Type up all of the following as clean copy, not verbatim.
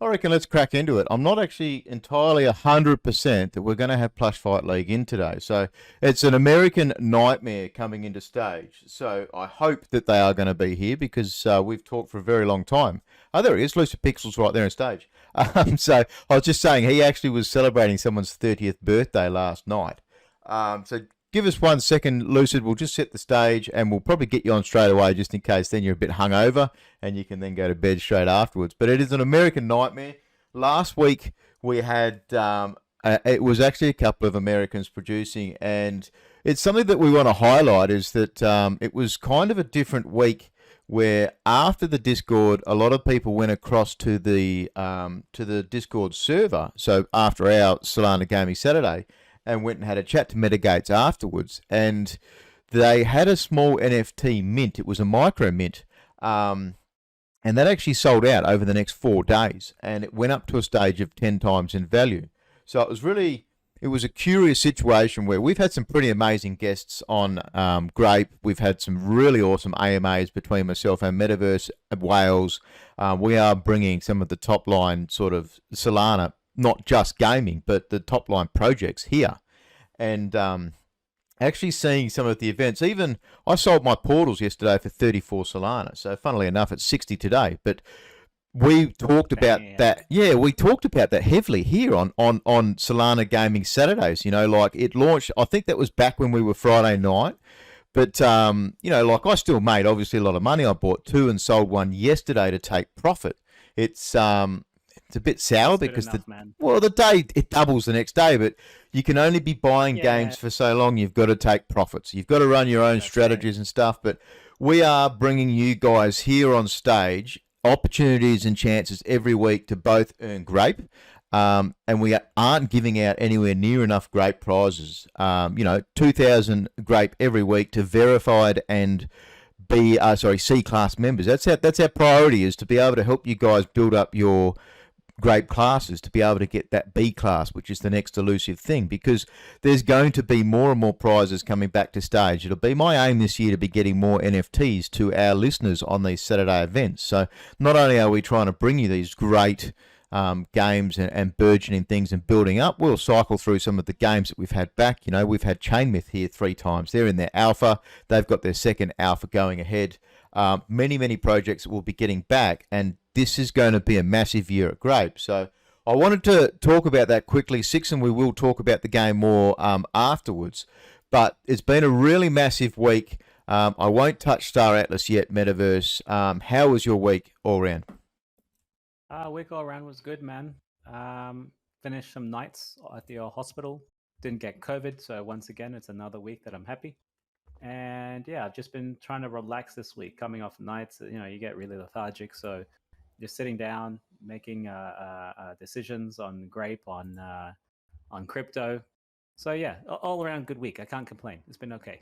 I reckon let's crack into it. I'm not actually entirely 100% that we're going to have Plush Fight League in today. So it's an American nightmare coming into stage. So I hope that they are going to be here because we've talked for a very long time. Oh, there he is. Lucid Pixel's right there on stage. So I was just saying he actually was celebrating someone's 30th birthday last night. So give us 1 second, Lucid. We'll just set the stage and we'll probably get you on straight away just in case then you're a bit hungover and you can then go to bed straight afterwards. But it is an American nightmare. Last week we had, it was actually a couple of Americans producing, and it's something that we want to highlight is that it was kind of a different week where after the Discord, a lot of people went across to the Discord server. So after our Solana Gaming Saturday, and went and had a chat to MetaGates afterwards, and they had a small NFT mint. It was a micro mint, and that actually sold out over the next 4 days, and it went up to a stage of 10 times in value. So it was a curious situation where we've had some pretty amazing guests on Grape. We've had some really awesome AMAs between myself and Metaverse Wales. We are bringing some of the top line sort of Solana, not just gaming, but the top line projects here. And actually seeing some of the events, even I sold my portals yesterday for 34 Solana. So funnily enough, it's 60 today. But we talked about that. Yeah, we talked about that heavily here on Solana Gaming Saturdays. You know, like it launched, I think that was back when we were Friday night. But, you know, like I still made obviously a lot of money. I bought 2 and sold 1 yesterday to take profit. It's a bit sour because the day it doubles the next day, but you can only be buying games for so long. You've got to take profits. You've got to run your own strategies and stuff. But we are bringing you guys here on stage opportunities and chances every week to both earn Grape, and we aren't giving out anywhere near enough Grape prizes. 2,000 Grape every week to verified and C-class members. That's our priority, is to be able to help you guys build up your Grape classes to be able to get that B class, which is the next elusive thing, because there's going to be more and more prizes coming back to stage. It'll be my aim this year to be getting more NFTs to our listeners on these Saturday events. So not only are we trying to bring you these great games and burgeoning things and building up, we'll cycle through some of the games that we've had back. You know, we've had Chainmyth here 3 times. They're in their alpha. They've got their second alpha going ahead. Many projects that we'll be getting back, and this is going to be a massive year at Grape. So I wanted to talk about that quickly, Six, and we will talk about the game more afterwards. But it's been a really massive week. I won't touch Star Atlas yet, Metaverse. How was your week all around? Week all around was good, man. Finished some nights at the hospital. Didn't get COVID, so once again, it's another week that I'm happy. And yeah, I've just been trying to relax this week, coming off nights. You know, you get really lethargic, so just sitting down, making decisions on Grape, on crypto. So yeah, all around good week. I can't complain. It's been okay.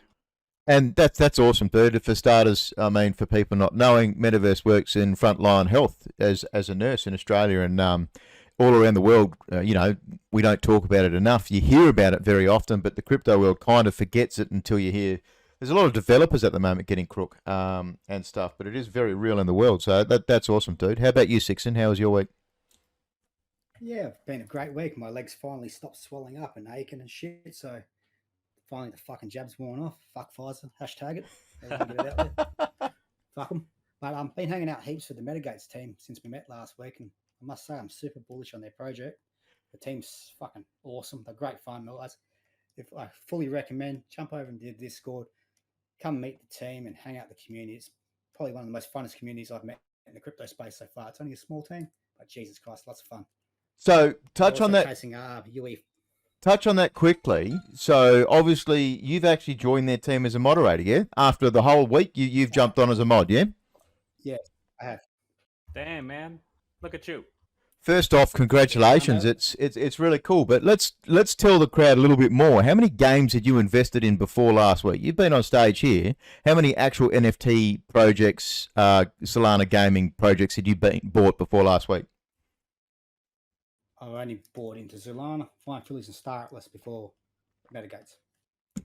And that's awesome, dude. For starters, I mean, for people not knowing, Metaverse works in frontline health as a nurse in Australia and all around the world. You know, we don't talk about it enough. You hear about it very often, but the crypto world kind of forgets it until you hear. There's a lot of developers at the moment getting crook and stuff, but it is very real in the world. So that's awesome, dude. How about you, Sixon? How was your week? Yeah, it's been a great week. My legs finally stopped swelling up and aching and shit. So finally the fucking jab's worn off. Fuck Pfizer. Hashtag it. Get it out there. Fuck them. But I've been hanging out heaps with the MetaGates team since we met last week, and I must say I'm super bullish on their project. The team's fucking awesome. They're great fun, guys. If I fully recommend, jump over and do Discord. Come meet the team and hang out the community. It's probably one of the most funnest communities I've met in the crypto space so far. It's only a small team, but Jesus Christ, lots of fun. So touch on that. Chasing, touch on that quickly. So obviously you've actually joined their team as a moderator, yeah? After the whole week, you've jumped on as a mod, yeah? Yeah, I have. Damn, man, look at you. First off, congratulations. It's really cool. But let's tell the crowd a little bit more. How many games had you invested in before last week? You've been on stage here. How many actual NFT projects, Solana Gaming projects, had you bought before last week? I only bought into Solana, Flying Phillies and Star Atlas before MetaGates.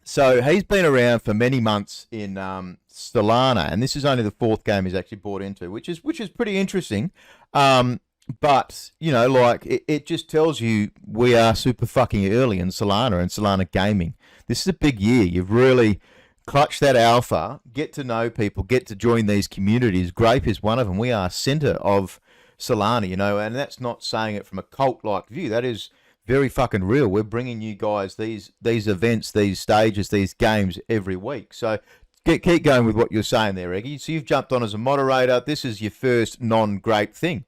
So he's been around for many months in Solana, and this is only the 4th game he's actually bought into, which is pretty interesting. But, you know, like, it just tells you we are super fucking early in Solana and Solana Gaming. This is a big year. You've really clutched that alpha, get to know people, get to join these communities. Grape is one of them. We are center of Solana, you know, and that's not saying it from a cult-like view. That is very fucking real. We're bringing you guys these events, these stages, these games every week. So keep going with what you're saying there, Eggy. So you've jumped on as a moderator. This is your first non-Grape thing.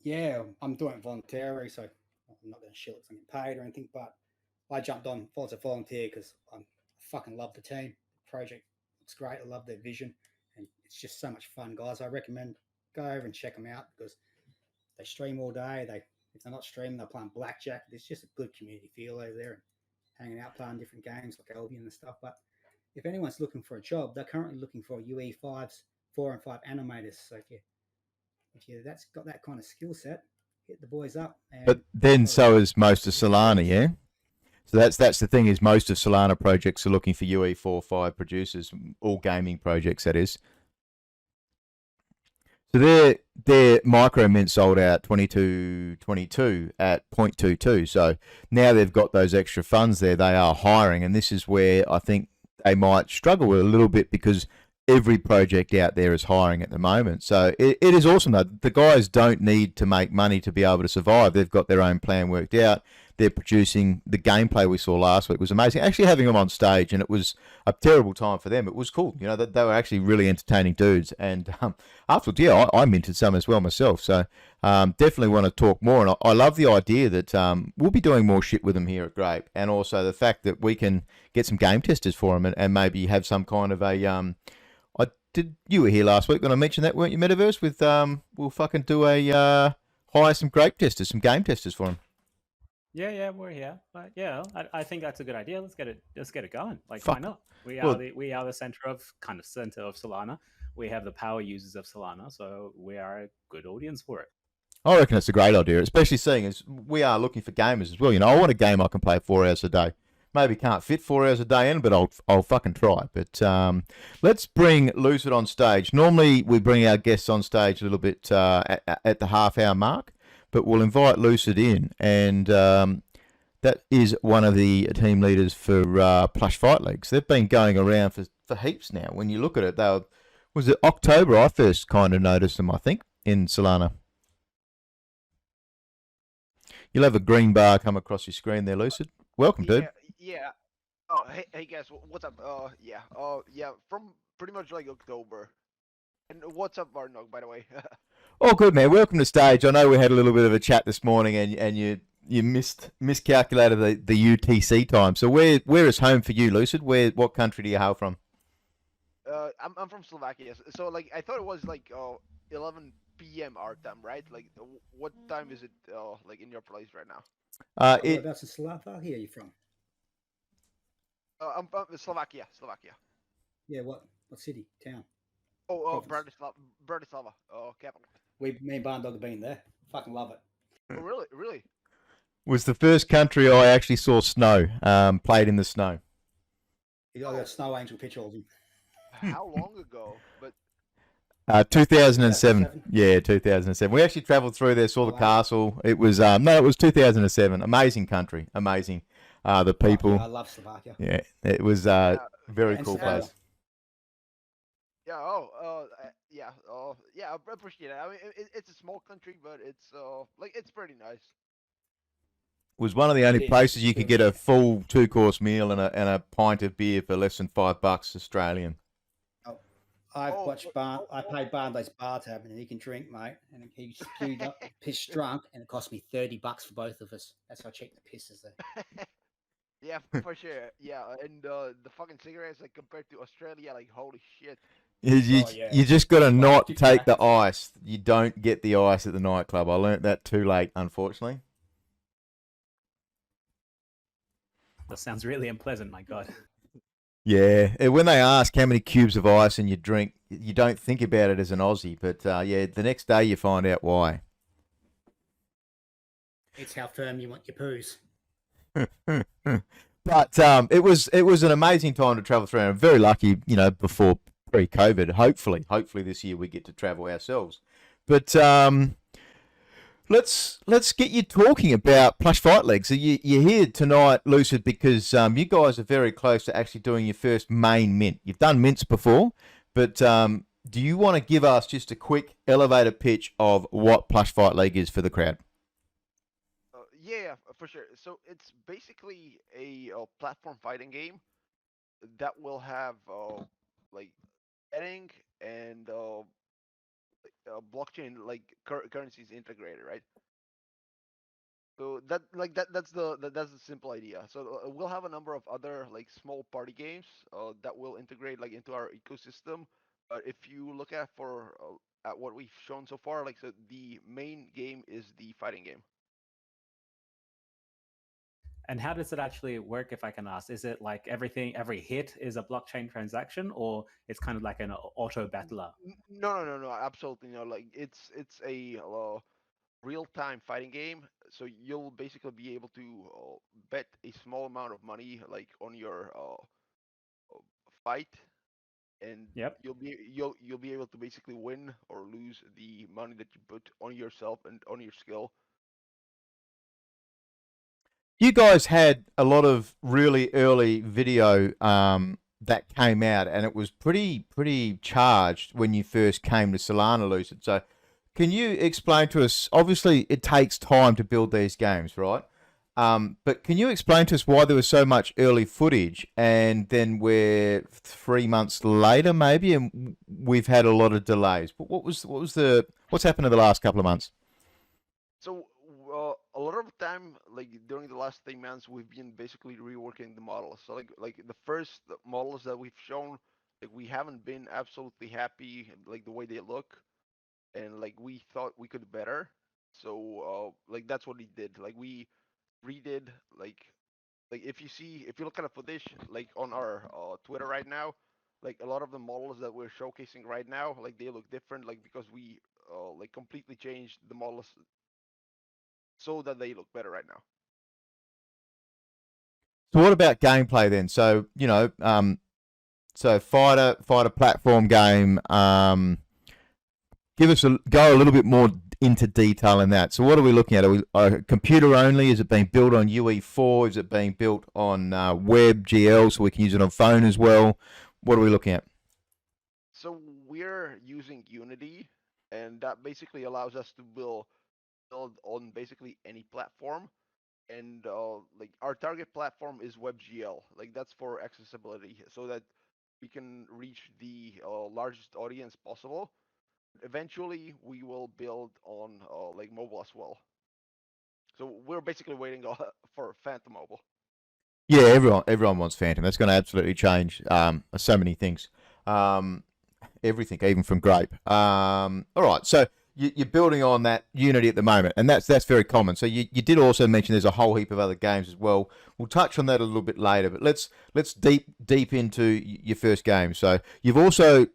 Yeah, I'm doing it voluntarily, so I'm not going to shit something paid or anything. But I jumped on as a volunteer because I fucking love the team. The project looks great. I love their vision, and it's just so much fun, guys. I recommend go over and check them out because they stream all day. If they're not streaming, they're playing blackjack. There's just a good community feel over there and hanging out, playing different games like Albion and stuff. But if anyone's looking for a job, they're currently looking for UE5s, 4 and 5 animators. So if you that's got that kind of skill set, hit the boys up. But then so is most of Solana, yeah? So that's the thing, is most of Solana projects are looking for UE4-5 producers, all gaming projects, that is. So their micro mint sold out 22.22 at 0.22. So now they've got those extra funds there. They are hiring, and this is where I think they might struggle a little bit because every project out there is hiring at the moment. So it is awesome though. The guys don't need to make money to be able to survive. They've got their own plan worked out. They're producing the gameplay we saw last week was amazing. Actually having them on stage, and it was a terrible time for them. It was cool. You know, they were actually really entertaining dudes. And afterwards, yeah, I minted some as well myself. So definitely want to talk more. And I love the idea that we'll be doing more shit with them here at Grape. And also the fact that we can get some game testers for them and maybe have some kind of a... you were here last week when I mentioned that, weren't you, Metaverse? With we'll fucking do a hire some grape testers, some game testers for them. Yeah, we're here. But yeah, I think that's a good idea. Let's get it going. Like, Fuck. why not? We are the center of Solana. We have the power users of Solana, so we are a good audience for it. I reckon it's a great idea, especially seeing as we are looking for gamers as well. You know, I want a game I can play 4 hours a day. Maybe can't fit 4 hours a day in, but I'll fucking try. But let's bring Lucid on stage. Normally we bring our guests on stage a little bit at the half-hour mark, but we'll invite Lucid in, and that is one of the team leaders for Plush Fight League. So they've been going around for heaps now. When you look at it, was it October I first kind of noticed them, I think, in Solana. You'll have a green bar come across your screen there, Lucid. Welcome, dude. Yeah. Oh, hey guys, what's up? Yeah. From pretty much like October. And what's up, Barndog, by the way? Oh, good, man. Welcome to stage. I know we had a little bit of a chat this morning, and you miscalculated the UTC time. So where is home for you, Lucid? What country do you hail from? I'm from Slovakia. So like I thought it was like 11 p.m. our time, right? Like what time is it like in your place right now? Whereabouts in Slovakia are you from? I'm from Slovakia. Yeah, what city, town? Bratislava. Capital. Me and Barndog have been there. Fucking love it. Oh, really? Was the first country I actually saw snow, played in the snow. You got a snow angel picture of him. How long ago? But 2007. Yeah, 2007. We actually travelled through there, saw the castle. It was it was 2007. Amazing country, amazing. The people. I love Slovakia. Yeah, it was very cool place. Yeah. I appreciate it. I mean, it's a small country, but it's it's pretty nice. Was one of the only places you could get a full 2-course meal and a pint of beer for less than $5 Australian. I paid Barndog's bar tab, and he can drink, mate. And he queued up, pissed drunk, and it cost me $30 for both of us. That's how cheap the piss is there. Yeah, for sure. Yeah, and the fucking cigarettes, like compared to Australia, like holy shit. You just got to not take the ice. You don't get the ice at the nightclub. I learnt that too late, unfortunately. That sounds really unpleasant, my God. Yeah, when they ask how many cubes of ice in your drink, you don't think about it as an Aussie, but the next day you find out why. It's how firm you want your poos. But it was an amazing time to travel through. I'm very lucky, before pre-COVID. Hopefully this year we get to travel ourselves. But let's get you talking about Plush Fight League. So you're here tonight, Lucid, because you guys are very close to actually doing your first main mint. You've done mints before, but do you want to give us just a quick elevator pitch of what Plush Fight League is for the crowd? Yeah, for sure. So it's basically a platform fighting game that will have like betting and blockchain like currencies integrated, right? So that's the simple idea. So we'll have a number of other like small party games that will integrate like into our ecosystem. But if you look at what we've shown so far, like so the main game is the fighting game. And how does it actually work, if I can ask? Is it like every hit is a blockchain transaction, or it's kind of like an auto battler? No, absolutely no. Like it's a real-time fighting game, so you'll basically be able to bet a small amount of money like on your fight, and Yep. you'll be able to basically win or lose the money that you put on yourself and on your skill. You guys had a lot of really early video that came out, and it was pretty charged when you first came to Solana, Lucid. So, can you explain to us? Obviously, it takes time to build these games, right? But can you explain to us why there was so much early footage, and then we're 3 months later, maybe, and we've had a lot of delays? But what's happened in the last couple of months? So a lot of time, like during the last 3 months, we've been basically reworking the models. So like the first models that we've shown, like we haven't been absolutely happy like the way they look, and like we thought we could better. So like that's what we did. Like we redid like if you look at a footage like on our Twitter right now, like a lot of the models that we're showcasing right now, like they look different, like because we like completely changed the models so that they look better right now. So, what about gameplay then? So, so fighter platform game. Go a little bit more into detail in that. So what are we looking at? Are we computer only? Is it being built on UE4? Is it being built on web GL so we can use it on phone as well? What are we looking at? So we're using Unity, and that basically allows us to build on basically any platform. And like our target platform is WebGL. Like that's for accessibility, so that we can reach the largest audience possible. Eventually, we will build on like mobile as well. So we're basically waiting for Phantom Mobile. Yeah, everyone wants Phantom. That's going to absolutely change so many things. Um, Everything, even from Grape. All right, so you're building on that Unity at the moment, and that's very common. So you did also mention there's a whole heap of other games as well. We'll touch on that a little bit later, but let's deep into your first game. So you've also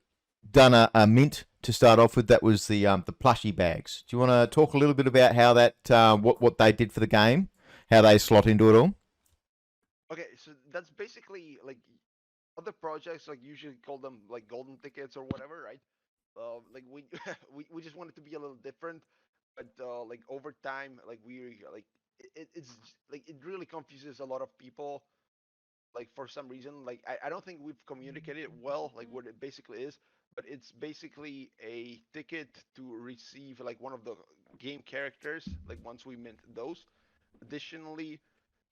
done a mint to start off with. That was the plushy bags. Do you want to talk a little bit about how that what they did for the game, how they slot into it all? Okay, so that's basically like other projects like usually call them like golden tickets or whatever, right? Like we we just want it to be a little different, but like over time, like we like like it really confuses a lot of people. Like for some reason, like I don't think we've communicated it well, like what it basically is, but it's basically a ticket to receive like one of the game characters. Like once we mint those, additionally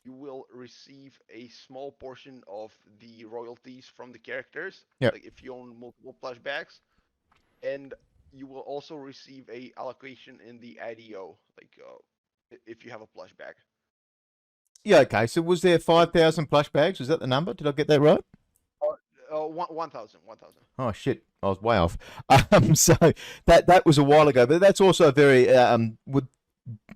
you will receive a small portion of the royalties from the characters, Yep. like if you own multiple plush bags, and you will also receive a allocation in the IDO, like if you have a plush bag. Yeah. Okay. So was there 5,000 plush bags? Was that the number? Did I get that right? 1,000. Oh shit, I was way off. So that was a while ago, but that's also a very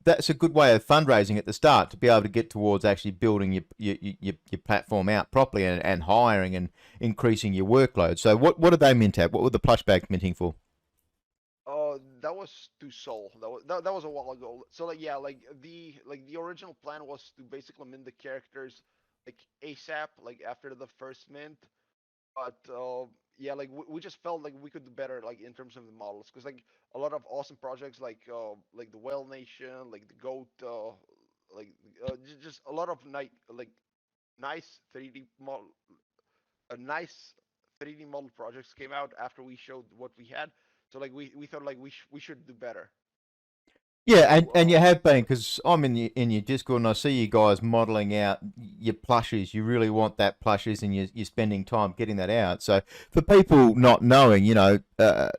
that's a good way of fundraising at the start to be able to get towards actually building your platform out properly and hiring and increasing your workload. So what did they mint at? What were the plush bags minting for? That was to Sol. That was a while ago. So like yeah, like the original plan was to basically mint the characters like ASAP, like after the first mint. but yeah, like we just felt like we could do better, like in terms of the models, because like a lot of awesome projects, like the Whale Nation, like the Goat, like just a lot of nice 3D model, nice 3D model projects came out after we showed what we had. So like we thought like we should do better. Yeah, So and you have been, because I'm in your Discord and I see you guys modeling out your plushies. You really want that plushies, and you're spending time getting that out. So for people not knowing, I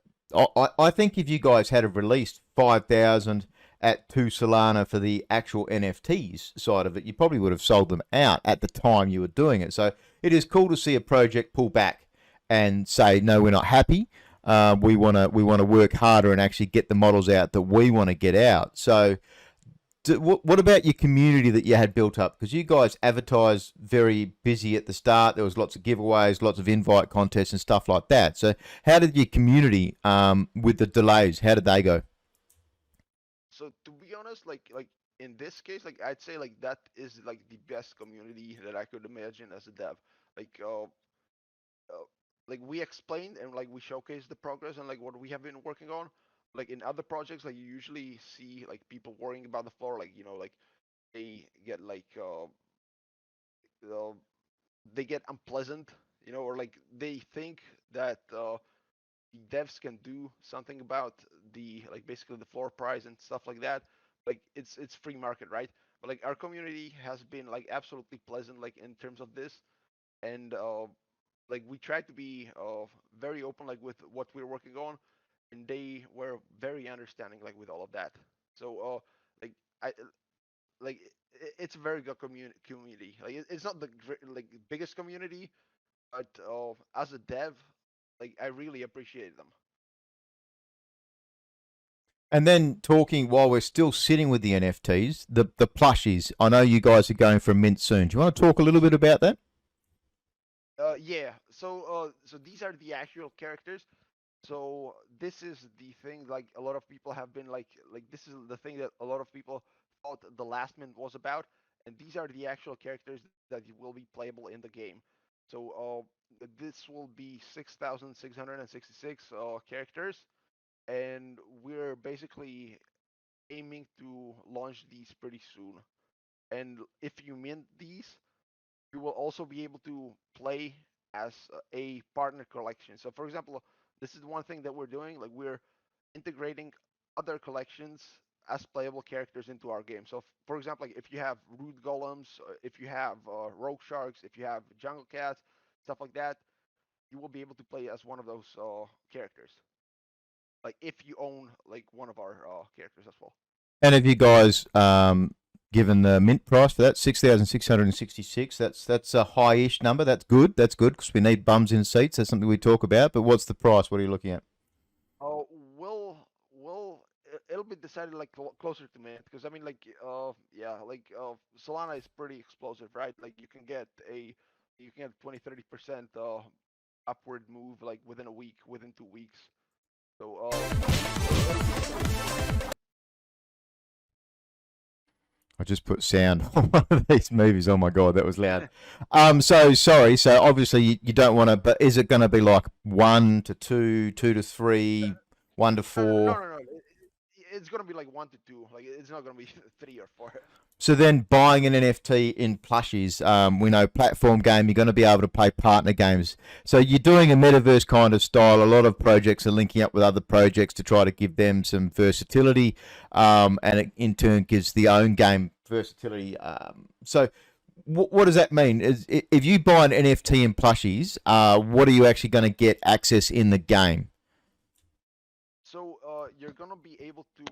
think if you guys had have released 5,000 at 2 Solana for the actual NFTs side of it, you probably would have sold them out at the time you were doing it. So it is cool to see a project pull back and say, no, we're not happy. We want to work harder and actually get the models out that we want to get out. So, what about your community that you had built up? Because you guys advertised very busy at the start. There was lots of giveaways, lots of invite contests and stuff like that. So, how did your community, with the delays, how did they go? so to be honest, like in this case, like I'd say like that is like the best community that I could imagine as a dev. Like like we explained and like we showcased the progress and like what we have been working on. Like in other projects, like you usually see like people worrying about the floor, like like they get uh, they get unpleasant, or like they think that the devs can do something about the like basically the floor price and stuff like that. Like it's free market, right? But like our community has been like absolutely pleasant, like in terms of this, and like we tried to be very open, like with what we're working on, and they were very understanding, like with all of that. So like I like it's a very good community. Like it's not the like biggest community, but as a dev, like I really appreciate them. And then talking while we're still sitting with the NFTs, the plushies. I know you guys are going for a mint soon. Do you want to talk a little bit about that? Yeah. So these are the actual characters. So this is the thing. Like a lot of people have been like this is the thing that a lot of people thought the last mint was about, and these are the actual characters that will be playable in the game. So this will be 6,666 characters, and we're basically aiming to launch these pretty soon. And if you mint these, you will also be able to play as a partner collection. So, for example, this is one thing that we're doing. Like we're integrating other collections as playable characters into our game. So, for example, like if you have root golems, if you have rogue sharks, if you have jungle cats, stuff like that, you will be able to play as one of those characters. Like if you own like one of our characters as well. And have you guys given the mint price for that 6,666? That's a high-ish number. That's good. That's good because we need bums in seats. That's something we talk about. But what's the price? What are you looking at? Oh, it'll be decided like closer to mint because I mean like yeah like Solana is pretty explosive, right? Like you can get 20-30% upward move like within a week, within 2 weeks. So I just put sound on one of these movies. Oh my god, that was loud. So sorry. So obviously you don't want to. But is it going to be like 1 to 2, 2 to 3, 1 to 4? no. It's gonna be like 1 to 2. Like it's not gonna be 3 or 4. So then buying an NFT in plushies, we know platform game, you're going to be able to play partner games. So you're doing a metaverse kind of style. A lot of projects are linking up with other projects to try to give them some versatility, and it in turn gives the own game versatility. So what does that mean? If you buy an NFT in plushies, what are you actually going to get access in the game? So you're gonna be able to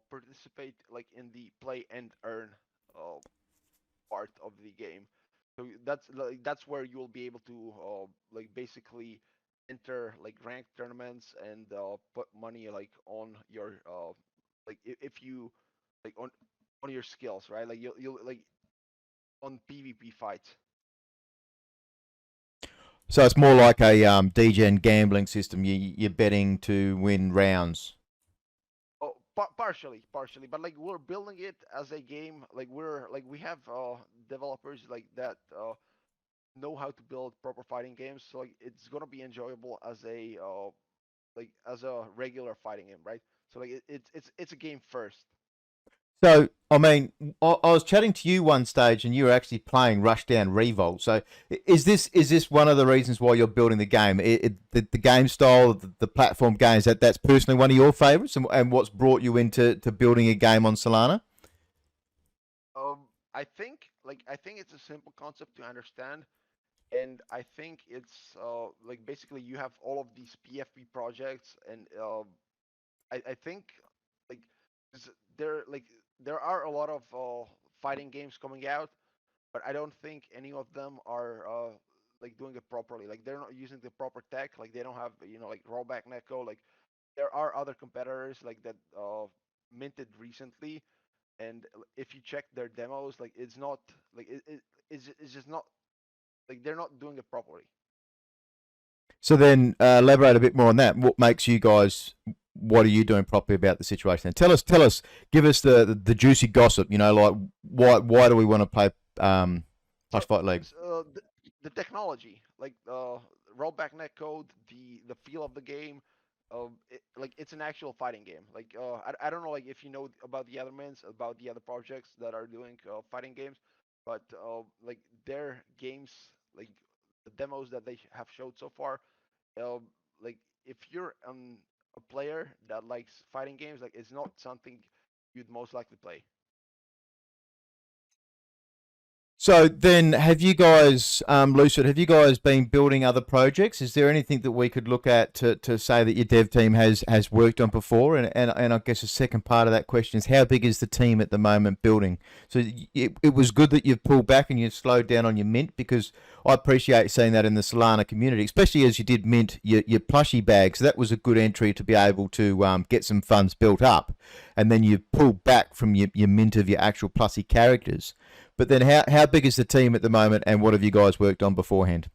participate like in the play and earn uh, part of the game. So that's where you'll be able to like basically enter like ranked tournaments and put money like on your like if you like on your skills, right? Like you'll like on PvP fights. So it's more like a DGen gambling system. You're betting to win rounds. Oh, partially, but like we're building it as a game. Like we have developers like that know how to build proper fighting games. So like it's gonna be enjoyable as a as a regular fighting game, right? So like it's a game first. So, I mean, I was chatting to you one stage, and you were actually playing Rushdown Revolt. So, is this one of the reasons why you're building the game? The game style, the platform games that's personally one of your favorites, and what's brought you into building a game on Solana? I think it's a simple concept to understand, and I think it's like basically you have all of these PFP projects, and I think like s- there like there are a lot of fighting games coming out, but I don't think any of them are like doing it properly. Like they're not using the proper tech. Like they don't have like rollback netcode. Like there are other competitors like that minted recently, and if you check their demos, like it's not like it's just not like they're not doing it properly. So then, elaborate a bit more on that. What makes you guys? What are you doing properly about the situation? And tell us, give us the juicy gossip. Like why do we want to play Plush So, Fight League? the technology, like rollback netcode, the feel of the game, like it's an actual fighting game. Like I don't know like if you know about the other mins, about the other projects that are doing fighting games, but like their games, like the demos that they have showed so far, uh, like if you're a player that likes fighting games, like it's not something you'd most likely play. So then, have you guys, Lucid, have you guys been building other projects? Is there anything that we could look at to say that your dev team has worked on before? And I guess the second part of that question is how big is the team at the moment building? So it was good that you've pulled back and you've slowed down on your mint, because I appreciate seeing that in the Solana community, especially as you did mint your plushie bag. So that was a good entry to be able to get some funds built up. And then you pulled back from your mint of your actual plushie characters. But then, how big is the team at the moment, and what have you guys worked on beforehand?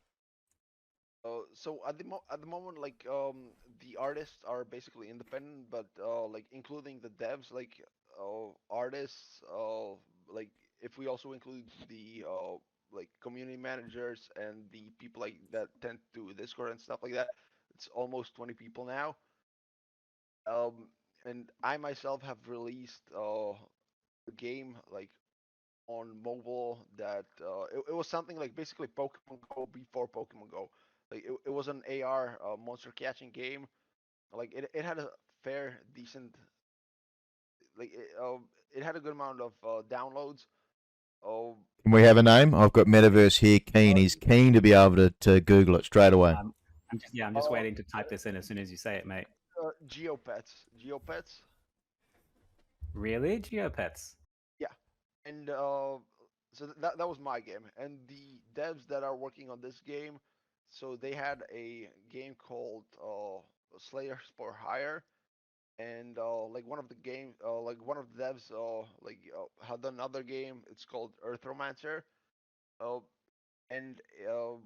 So at the moment, like the artists are basically independent, but like including the devs, like artists, like if we also include the like community managers and the people like that tend to Discord and stuff like that, it's almost 20 people now. And I myself have released a game like on mobile that it was something like basically Pokemon Go before Pokemon Go. Like it was an AR monster catching game. Like it had a fair, decent, like it had a good amount of downloads. Oh, Can we have a name? I've got Metaverse here. Keen. uh, He's keen to be able to Google it straight away. I'm just uh, waiting to type this in as soon as you say it, mate. Geopets, Geopets. Really, Geopets? Yeah, and so that was my game, and the devs that are working on this game, so they had a game called Slayers for Hire, and like one of the game like one of the devs had another game, it's called Earth Romancer, uh, and a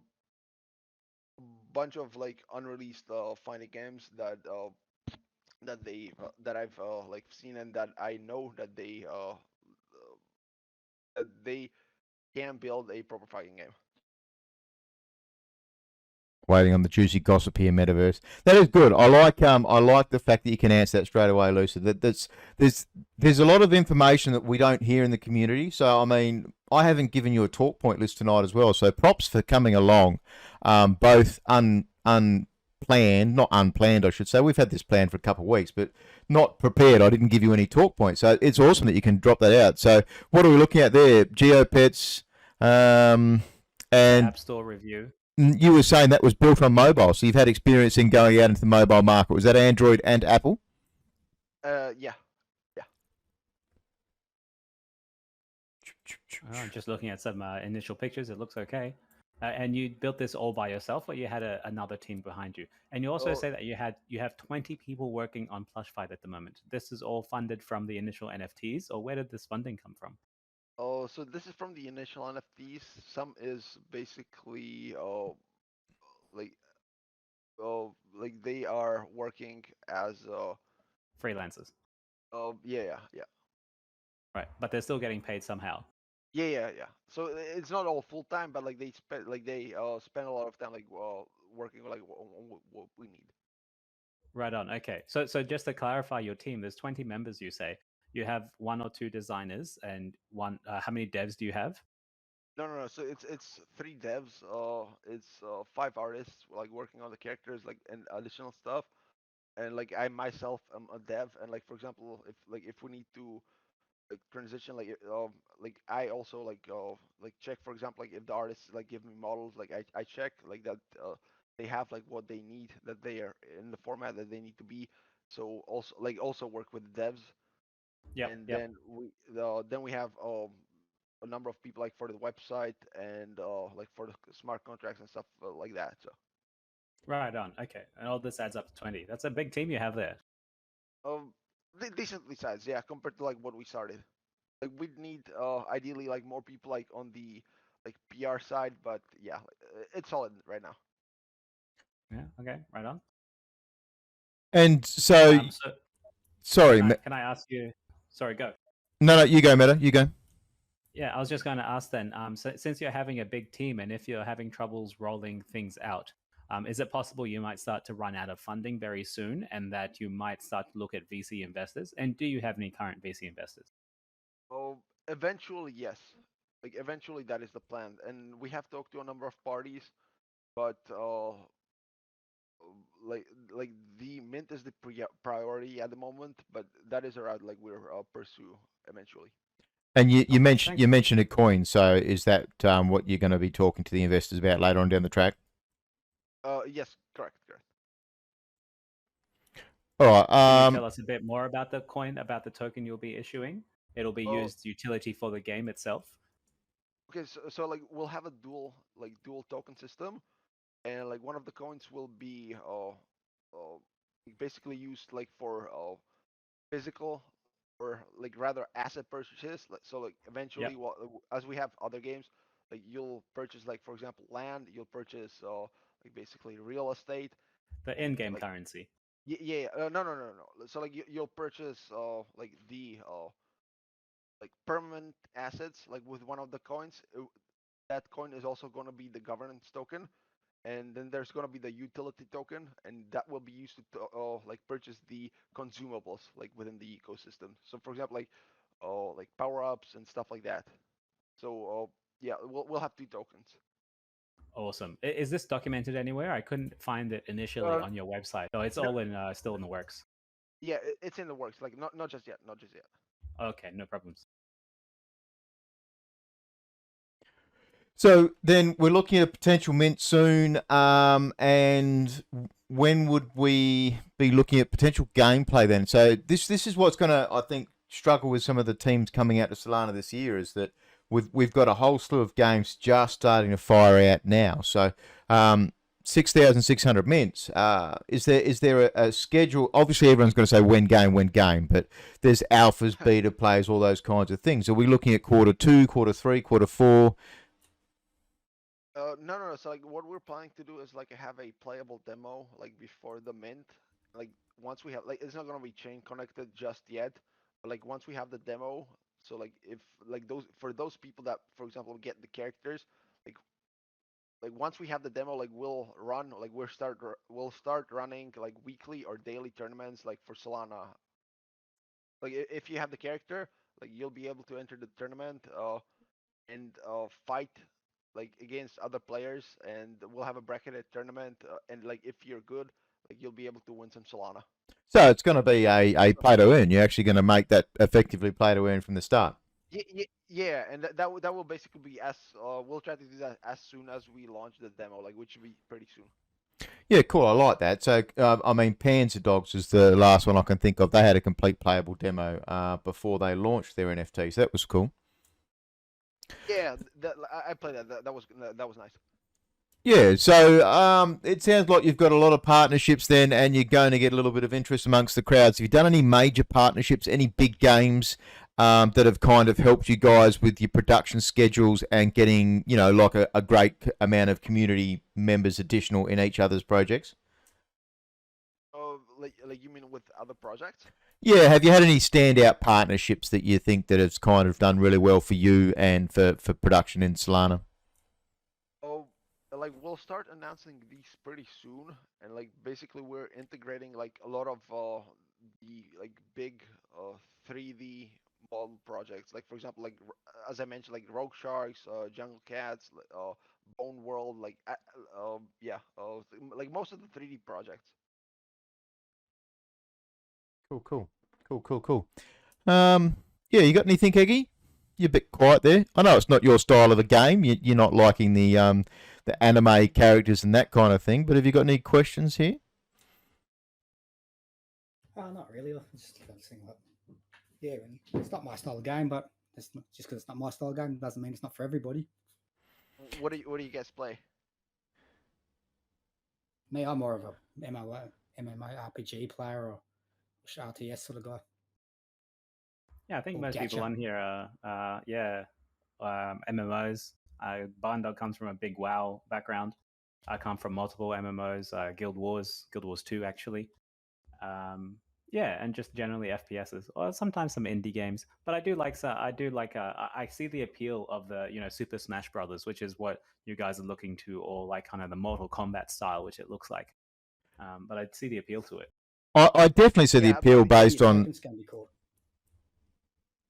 bunch of like unreleased fighting games that I've like seen, and that I know that they can build a proper fighting game. Waiting on the juicy gossip here, Metaverse. That is good. I like the fact that you can answer that straight away, Lucid. There's a lot of information that we don't hear in the community. So I mean, I haven't given you a talk point list tonight as well. So props for coming along, both unplanned, not unplanned, I should say. We've had this planned for a couple of weeks, but not prepared. I didn't give you any talk points. So it's awesome that you can drop that out. So what are we looking at there? Geopets, and App Store review. you were saying that was built on mobile, so you've had experience in going out into the mobile market. Was that Android and Apple? Yeah, yeah. Oh, just looking at some initial pictures, it looks okay. And you built this all by yourself, or you had another team behind you? And you also Oh, say that you have 20 people working on Plush Fight at the moment. This is all funded from the initial NFTs, or where did this funding come from? oh, so this is from the initial NFTs. Some is basically like like they are working as Freelancers, yeah, yeah, yeah. right? But they're still getting paid somehow. Yeah. So it's not all full time, but like they spend a lot of time like working like on what we need. Right on. Okay. So just to clarify your team, there's 20 members, you say. You have one or two designers and one. How many devs do you have? No. So it's three devs. It's five artists like working on the characters like and additional stuff. And like I myself am a dev. And like for example, if we need to like transition like I also like check for example like if the artists like give me models like I check like that they have like what they need that they are in the format that they need to be, so also work with the devs. Yep. And Yep. then we have a number of people like for the website and like for the smart contracts and stuff like that. So Right on. Okay. And all this adds up to 20. That's a big team you have there. um decently sized, yeah, compared to like what we started. Like we'd need ideally like more people like on the like PR side, but yeah, it's solid right now. Yeah. Okay. Right on. And so, So sorry, can I ask you? Sorry, go. no, you go, Meta, you go. Yeah, I was just going to ask then. So since you're having a big team and if you're having troubles rolling things out, is it possible you might start to run out of funding very soon, and that you might start to look at VC investors? And do you have any current VC investors? Oh, eventually yes. Like eventually that is the plan, and we have talked to a number of parties, but like the mint is the priority at the moment, but that is a route like we're pursue eventually. And you Okay, mentioned thanks. a coin. So is that what you're going to be talking to the investors about later on down the track? Yes, correct. All right. Can you tell us a bit more about the coin, about the token you'll be issuing? It'll be Oh, used utility for the game itself. okay. So like we'll have a dual token system, and like one of the coins will be basically used like for physical or like rather asset purchases. So like eventually, Yep. as we have other games, like you'll purchase like for example land, you'll purchase like basically real estate, The and in-game like currency. no. So like you'll purchase like the like permanent assets like with one of the coins. That coin is also going to be the governance token, and then there's going to be the utility token, and that will be used to like purchase the consumables like within the ecosystem. So for example like power ups and stuff like that. So yeah, we'll have two tokens. Awesome. Is this documented anywhere? I couldn't find it initially uh, on your website. Oh, it's no, all in still in the works. yeah, it's in the works, like not just yet, not just yet. Okay, no problems. So then we're looking at a potential mint soon. And when would we be looking at potential gameplay then? So this is what's going to, I think, struggle with some of the teams coming out to Solana this year, is that we've got a whole slew of games just starting to fire out now. So 6,600 mints. Is there a schedule? Obviously, everyone's going to say when game, but there's alphas, beta plays, all those kinds of things. Are we looking at quarter 2, quarter 3, quarter 4? No. So like what we're planning to do is like have a playable demo like before the mint. Like once we have like it's not gonna be chain connected just yet, but like once we have the demo, so like if like those people that for example get the characters, like like once we have the demo, like we'll start running like weekly or daily tournaments like for Solana. Like if you have the character, like you'll be able to enter the tournament. And fight like against other players, and we'll have a bracketed tournament. And like if you're good, like you'll be able to win some Solana. So it's going to be a play to earn. You're actually going to make that effectively play to earn from the start. Yeah, and that will basically be as we'll try to do that as soon as we launch the demo, like which will be pretty soon. Yeah, cool. I like that. So, I mean, Panzer Dogs is the last one I can think of. They had a complete playable demo before they launched their NFTs. That was cool. Yeah, I played that. That was nice. Yeah, so it sounds like you've got a lot of partnerships then, and you're going to get a little bit of interest amongst the crowds. Have you done any major partnerships, any big games that have kind of helped you guys with your production schedules and getting, like a great amount of community members additional in each other's projects? Oh, like you mean with other projects? Yeah, have you had any standout partnerships that you think that has kind of done really well for you and for production in Solana? Oh, like we'll start announcing these pretty soon, and like basically we're integrating like a lot of the like big 3D model projects. Like for example, like as I mentioned, like Rogue Sharks, Jungle Cats, Bone World, like yeah, like most of the 3D projects. Cool. Yeah, you got anything, Eggy? You're a bit quiet there. I know it's not your style of the game. You're not liking the anime characters and that kind of thing. But have you got any questions here? Oh, not really. I just kind of think like, yeah, it's not my style of game, but just because it's not my style of game doesn't mean it's not for everybody. What do you guys play? Me, I'm more of a MMORPG player or RTS sort of guy. Yeah, I think Or most people gacha. on here are, MMOs. Barndog comes from a big WoW background. I come from multiple MMOs, Guild Wars 2, actually. Um, yeah, and just generally FPSs, or sometimes some indie games. But I see the appeal of the Super Smash Brothers, which is what you guys are looking to, or like kind of the Mortal Kombat style, which it looks like. But I see the appeal to it. I definitely see the Yeah, appeal How your based on. tokens can be called.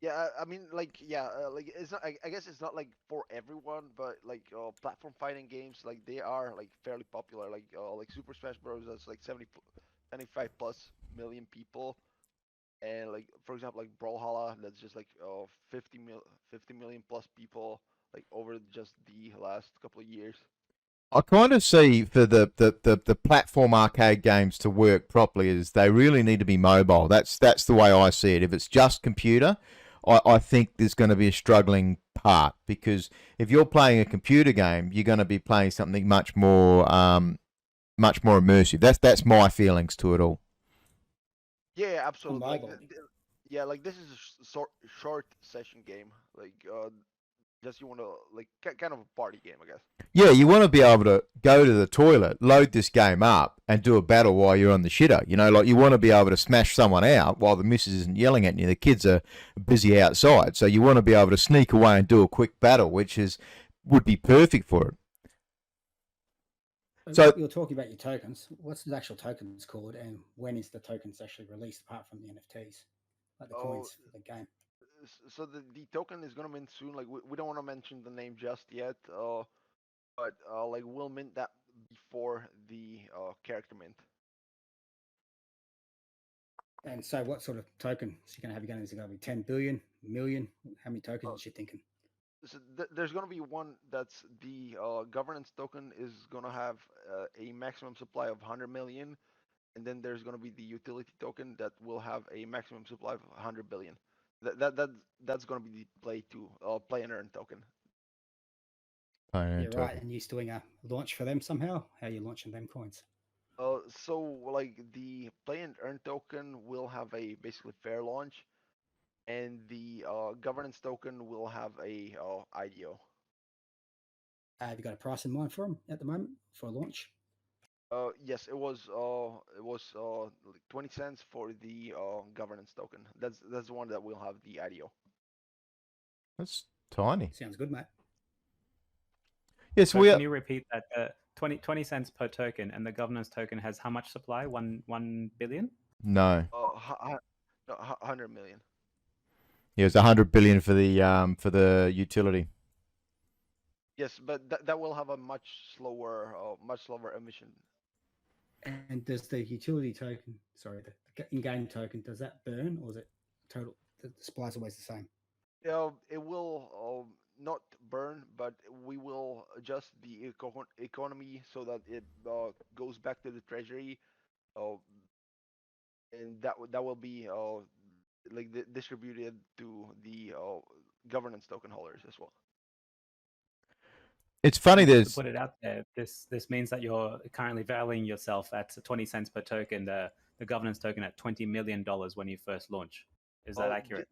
yeah, I mean, like, yeah, like it's not. I guess it's not like for everyone, but like platform fighting games, like they are like fairly popular. Like Super Smash Bros. That's like 75 plus million people, and like for example, like Brawlhalla, that's just like 50 million plus people, like over just the last couple of years. I kind of see for the platform arcade games to work properly is they really need to be mobile. That's the way I see it. If it's just computer, I think there's going to be a struggling part because if you're playing a computer game, you're going to be playing something much more immersive. That's my feelings to it all. Yeah, On absolutely. mobile. Yeah, like this is a short session game. Like just you want to like kind of a party game, I guess. Yeah, you want to be able to go to the toilet, load this game up, and do a battle while you're on the shitter. You know, like you want to be able to smash someone out while the missus isn't yelling at you. The kids are busy outside, so you want to be able to sneak away and do a quick battle, which is would be perfect for it. So You're talking about your tokens. What's the actual tokens called, and when is the tokens actually released apart from the NFTs, like the Oh, coins for the game? so the token is gonna mint soon. Like we don't want to mention the name just yet. But like we'll mint that before the character mint. And so, what sort of tokens you're going to have? You're going to be 10 billion, million? How many Uh, tokens are you thinking? so there's gonna be one that's the governance token is gonna have a maximum supply of 100 million, and then there's gonna be the utility token that will have a maximum supply of 100 billion. That that, that that's gonna be the play and earn token. Yeah, right. And you're doing a launch for them somehow? How are you launching them coins? So like the play and earn token will have a basically fair launch, and the governance token will have a IDO. Have you got a price in mind for them at the moment for a launch? Yes, it was like 20 cents for the governance token. That's the one that will have the IDO. that's tiny. Sounds good, mate. Yes, So we can are. you repeat that? 20 cents per token, and the governance token has how much supply? 1 billion? No, No, 100 million. yeah, it's 100 billion for the utility. Yes, but that will have a much slower emission. And does the utility token, sorry, the in-game token, does that burn or is it total? The supply is always the same. It will not burn, but we will adjust the economy so that it goes back to the treasury, uh, and that will be like distributed to the governance token holders as well. It's funny. And just to There's put it out there, this means that you're currently valuing yourself at 20 cents per token, the governance token at $20 million when you first launch. Is that Oh, accurate?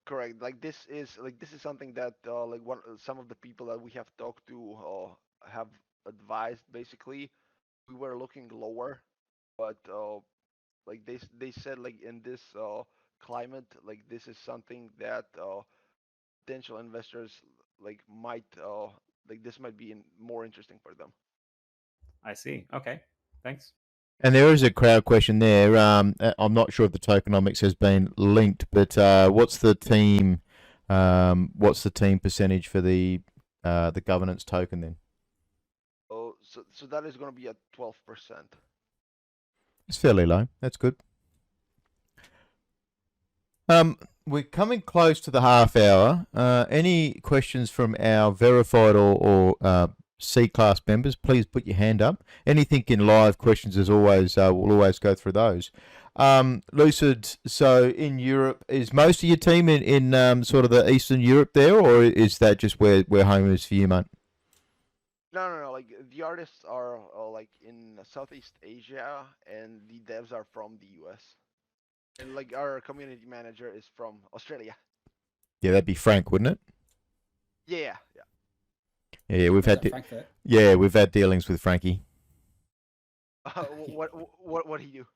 correct. Like this is something that like one some of the people that we have talked to have advised. Basically, we were looking lower, but like they said like in this climate, like this is something that potential investors like might like this might be more interesting for them. I see. Okay, thanks. And there is a crowd question there. I'm not sure if the tokenomics has been linked, but what's the team? What's the team percentage for the governance token then? Oh, so that is going to be at 12%. It's fairly low. That's good. We're coming close to the half hour. Any questions from our verified or C-class members? Please put your hand up. Anything in live questions, as always, we'll always go through those. Lucid, so in Europe, is most of your team in sort of the Eastern Europe there, or is that just where home is for you, mate? No. Like the artists are like in Southeast Asia, and the devs are from the US. And like our community manager is from Australia. Yeah, that'd be Frank, wouldn't it? Yeah. Yeah, we've Was had it Frankfurt? we've had dealings with Frankie. What do you do?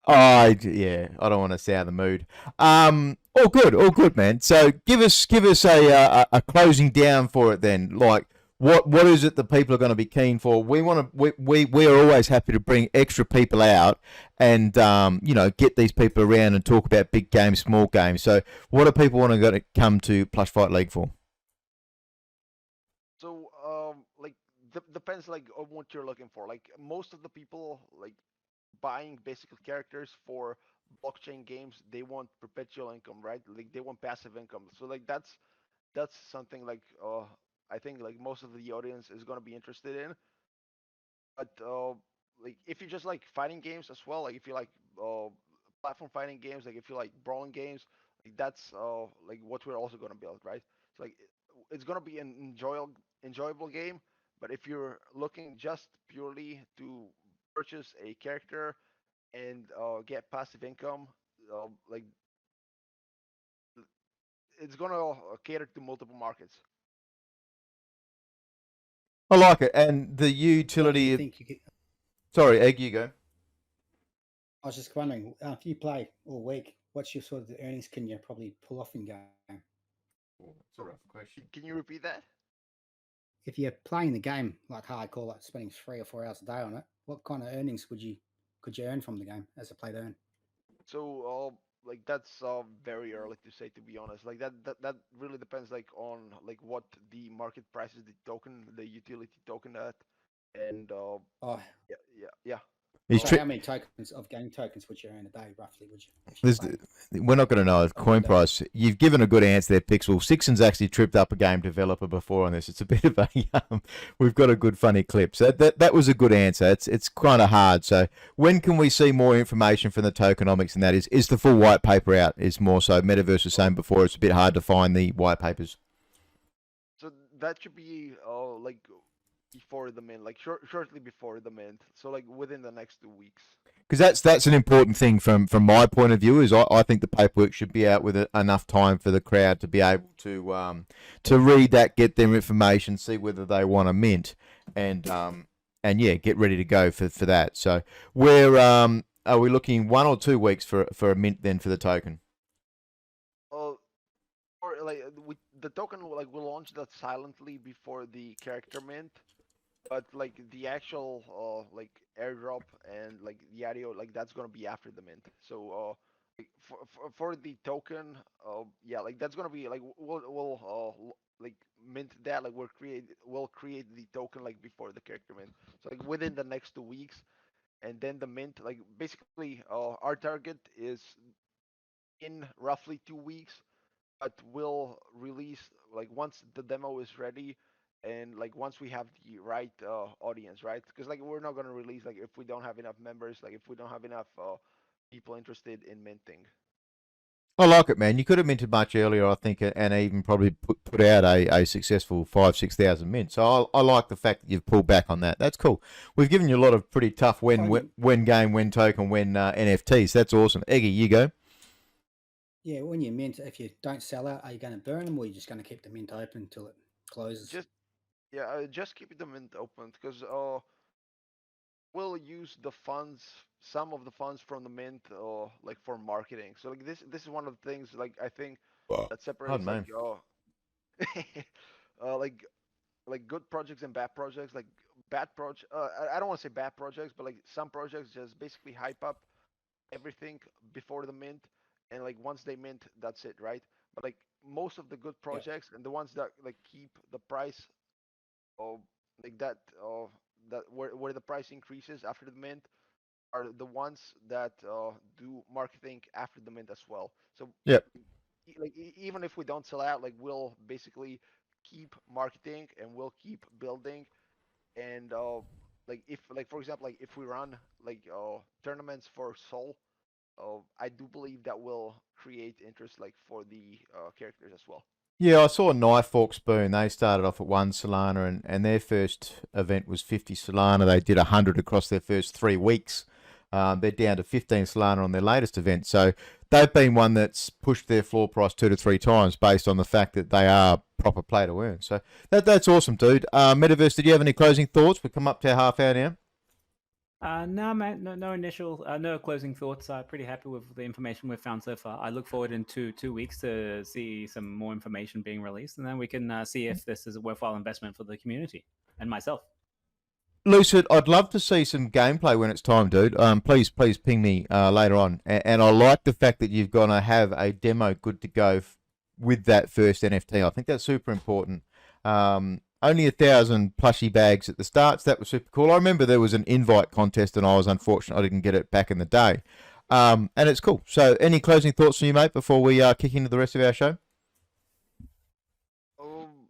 I don't want to sour the mood. All good, man. So give us a closing down for it then. Like what is it that people are going to be keen for? We want to we are always happy to bring extra people out and get these people around and talk about big games, small games. So what do people want to come to Plush Fight League for? So like depends like on what you're looking for. Like most of the people like buying basic characters for blockchain games, they want perpetual income, right? Like they want passive income. So like that's something like I think like most of the audience is gonna be interested in. But like if you just like fighting games as well, like if you like platform fighting games, like if you like brawling games, like that's like what we're also gonna build, right? So like it's gonna be an enjoyable game. But if you're looking just purely to purchase a character and get passive income, like it's gonna cater to multiple markets. I like it, and the What do you utility. think you could? Sorry, Egg, you go. I was just wondering, if you play all week, what's your sort of earnings can you probably pull off in game? That's a rough question. Can you repeat that? If you're playing the game like hardcore, like spending 3 or 4 hours a day on it, what kind of earnings could you earn from the game as a play to earn? So like that's very early to say, to be honest. Like that really depends like on like what the market price is, the token, the utility token at, and Oh, yeah. He's so tri- how many tokens of game tokens would you earn a day roughly? Would you if you There's, played we're not going to know a coin window? price. You've given a good answer there, Pixel. Sixon's actually tripped up a game developer before on this. It's a bit of a we've got a good funny clip. So that was a good answer. It's kind of hard. So when can we see more information from the tokenomics? And that is the full white paper out? Is more so Metaverse was saying before. It's a bit hard to find the white papers. So that should be like before the mint, like shortly before the mint. So like within the next 2 weeks. Because that's an important thing from my point of view. Is I think the paperwork should be out with enough time for the crowd to be able to read that, get their information, see whether they want a mint, and yeah, get ready to go for that. So are we looking 1 or 2 weeks for a mint then for the token? Or like the token like will launch that silently before the character mint, but like the actual like airdrop and like the audio like that's gonna be after the mint. So like for the token, yeah, like that's gonna be like we'll like mint that, like we'll create the token like before the character mint. So like within the next 2 weeks, and then the mint like basically our target is in roughly 2 weeks, but we'll release like once the demo is ready and like once we have the right audience, right? Because like we're not gonna release like if we don't have enough members, like if we don't have enough people interested in minting. I like it, man. You could have minted much earlier, I think, and even probably put out a successful 5,000-6,000 mint. So I like the fact that you've pulled back on that. That's cool. We've given you a lot of pretty tough when game, when token, when NFTs. That's awesome. Eggy, you go. Yeah, when you mint, if you don't sell out, are you going to burn them or are you just going to keep the mint open until it closes? Just keep the mint open because will use the funds, some of the funds from the mint, like for marketing. So like this is one of the things like I think that separates Pardon me. uh, like like good projects and bad projects. Like bad project, I don't want to say bad projects, but like some projects just basically hype up everything before the mint, and like once they mint, that's it, right? But like most of the good Yeah. projects and the ones that like keep the price of like that where the price increases after the mint are the ones that do marketing after the mint as well. So Yep. even if we don't sell out, like we'll basically keep marketing and we'll keep building. And like if like for example, like if we run like tournaments for Soul, I do believe that will create interest like for the characters as well. Yeah, I saw Knife Fork Spoon. They started off at 1 Solana, and their first event was 50 Solana. They did 100 across their first 3 weeks. They're down to 15 Solana on their latest event. So they've been one that's pushed their floor price 2 to 3 times based on the fact that they are proper play to earn. So that's awesome, dude. Metaverse, did you have any closing thoughts? We've come up to a half hour now. No, man, no initial, no closing thoughts. Pretty happy with the information we've found so far. I look forward in 2 weeks to see some more information being released, and then we can see if this is a worthwhile investment for the community and myself. Lucid, I'd love to see some gameplay when it's time, dude. Please ping me later on. And I like the fact that you've got to have a demo good to go with that first NFT. I think that's super important. Only 1,000 plushy bags at the start, so that was super cool. I remember there was an invite contest, and I was unfortunate I didn't get it back in the day. And it's cool. So, any closing thoughts from you, mate, before we kick into the rest of our show? Um,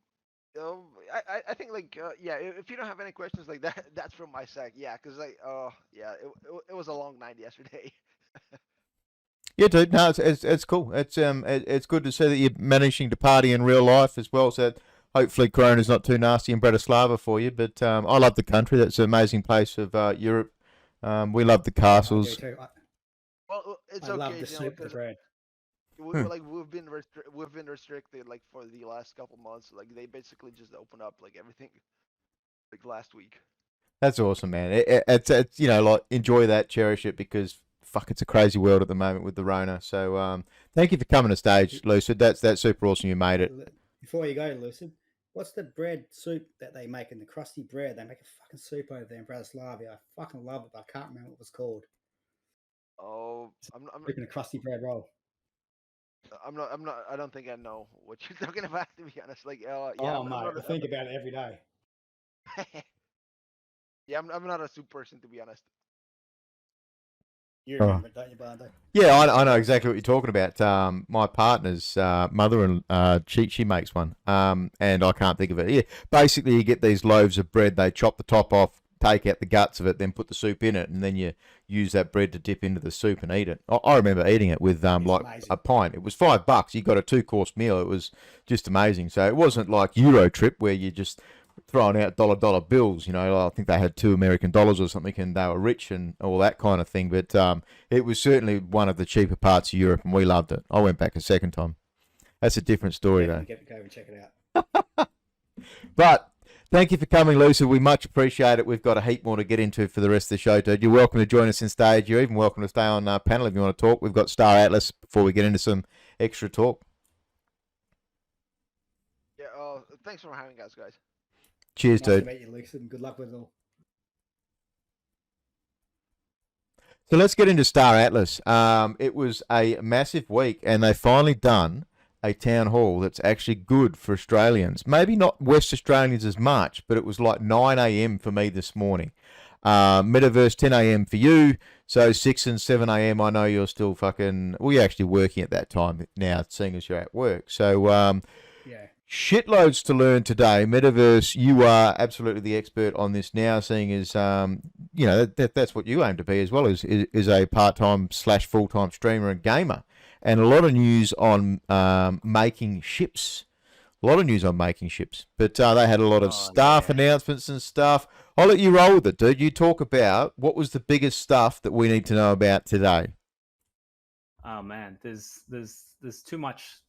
I think like yeah, if you don't have any questions like that, that's from my side. Yeah, because like yeah, it was a long night yesterday. Yeah, dude. No, it's cool. It's good to see that you're managing to party in real life as well. So hopefully Corona's not too nasty in Bratislava for you. But I love the country. That's an amazing place of Europe. We love the Yeah, I do castles. too. Well, it's I love okay, the you know, soup, the because bread. like we've been restricted like for the last couple months. Like they basically just open up like everything like last week. That's awesome, man. It's like enjoy that, cherish it because fuck, it's a crazy world at the moment with the Rona. So thank you for coming to stage, Lucid. That's super awesome. You made it. Before you go, Lucid, what's the bread soup that they make in the crusty bread? They make a fucking soup over there in Bratislava. I fucking love it, but I can't remember what it was called. Oh, Soup in a crusty bread roll. I don't think I know what you're talking about, to be honest. Like yeah, Oh, mate, I think about it every day. Yeah, I'm not a soup person, to be honest. You Oh. remember it, don't you, Barndo? Yeah, I know exactly what you're talking about. My partner's mother, and she makes one, and I can't think of it. Yeah, basically, you get these loaves of bread. They chop the top off, take out the guts of it, then put the soup in it, and then you use that bread to dip into the soup and eat it. I remember eating it with like amazing. a pint. It was $5. You got a 2-course meal. It was just amazing. So it wasn't like Euro Trip where you just throwing out dollar bills. I think they had $2 or something, and they were rich and all that kind of thing. But it was certainly one of the cheaper parts of Europe, and we loved it. I went back a second time. That's a different story, though. Go and check it out. But thank you for coming, Lucid. We much appreciate it. We've got a heap more to get into for the rest of the show, dude. You're welcome to join us in stage. You're even welcome to stay on panel if you want to talk. We've got Star Atlas before we get into some extra talk. Yeah. Thanks for having us, guys. Cheers, Nice dude. to meet you, Lucid, and good luck with it all. So let's get into Star Atlas. It was a massive week, and they finally done a town hall that's actually good for Australians. Maybe not West Australians as much, but it was like 9 a.m. for me this morning. Metaverse 10 a.m. for you. So 6 and 7 a.m. I know you're still you're actually working at that time now, seeing as you're at work. So Yeah. shitloads to learn today. Metaverse, you are absolutely the expert on this now, seeing as that's what you aim to be as well, is a part-time / full-time streamer and gamer. And a lot of news on making ships. But they had a lot of staff announcements and stuff. I'll let you roll with it, dude. You talk about what was the biggest stuff that we need to know about today. Oh man, there's too much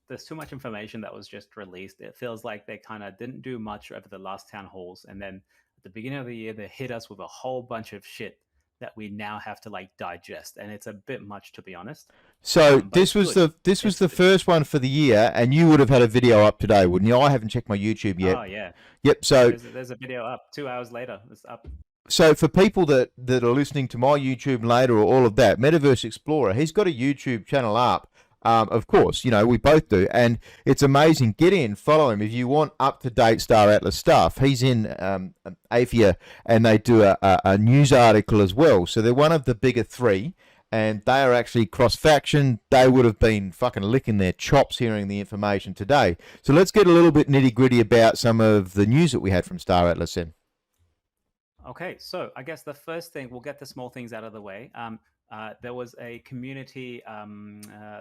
information that was just released. It feels like they kind of didn't do much over the last town halls, and then the beginning of the year, they hit us with a whole bunch of shit that we now have to like digest, and it's a bit much, to be honest. So But this it's was good. the first one for the year, and you would have had a video up today, wouldn't you? I haven't checked my YouTube yet. Oh yeah. Yep. So There's a video up 2 hours later. It's up. so for people that are listening to my YouTube later or all of that, Metaverse Explorer, he's got a YouTube channel up. Of course, you know, we both do, and it's amazing. Get in, follow him if you want up-to-date Star Atlas stuff. He's in Athia, and they do a news article as well. So they're one of the bigger three, and they are actually cross-faction. They would have been fucking licking their chops hearing the information today. So let's get a little bit nitty-gritty about some of the news that we had from Star Atlas then. Okay, so I guess the first thing, we'll get the small things out of the way. There was a community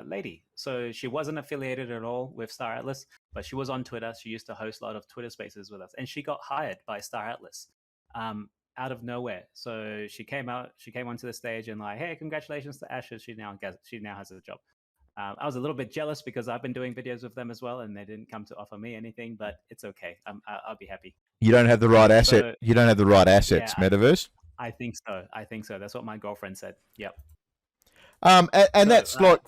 lady. So she wasn't affiliated at all with Star Atlas, but she was on Twitter. She used to host a lot of Twitter spaces with us, and she got hired by Star Atlas out of nowhere. So she came onto the stage and like, hey, congratulations to Ashes. She now has a job. I was a little bit jealous because I've been doing videos with them as well, and they didn't come to offer me anything, but it's okay. I'll be happy. You don't have the right asset. So, you don't have the right assets, yeah, Metaverse. I think so. That's what my girlfriend said. Yep. And So, that's like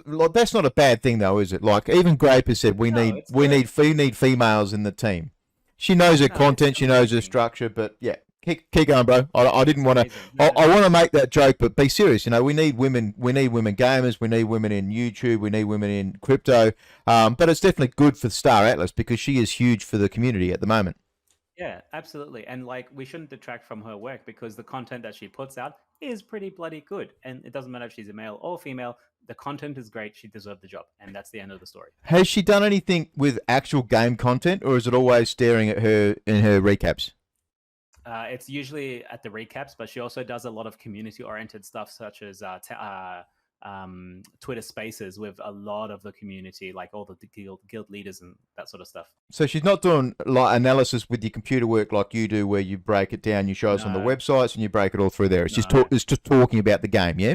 like, that's not a bad thing though, is it? Like even Grape has said we No, need it's we good. need females in the team. She knows her No, it's content, she knows her amazing. structure, but yeah, keep going, bro. I didn't want to. Amazing. No, I want to make that joke, but be serious. You know, we need women. We need women gamers. We need women in YouTube. We need women in crypto. But it's definitely good for Star Atlas because she is huge for the community at the moment. Yeah, absolutely. And like, we shouldn't detract from her work because the content that she puts out is pretty bloody good. And it doesn't matter if she's a male or female. The content is great. She deserved the job, and that's the end of the story. Has she done anything with actual game content, or is it always staring at her in her recaps? It's usually at the recaps, but she also does a lot of community-oriented stuff, such as Twitter Spaces with a lot of the community, like all the guild leaders and that sort of stuff. So she's not doing like analysis with your computer work like you do, where you break it down, you show us on the No. websites, and you break it all through there. It's just No. it's just talking about the game, yeah.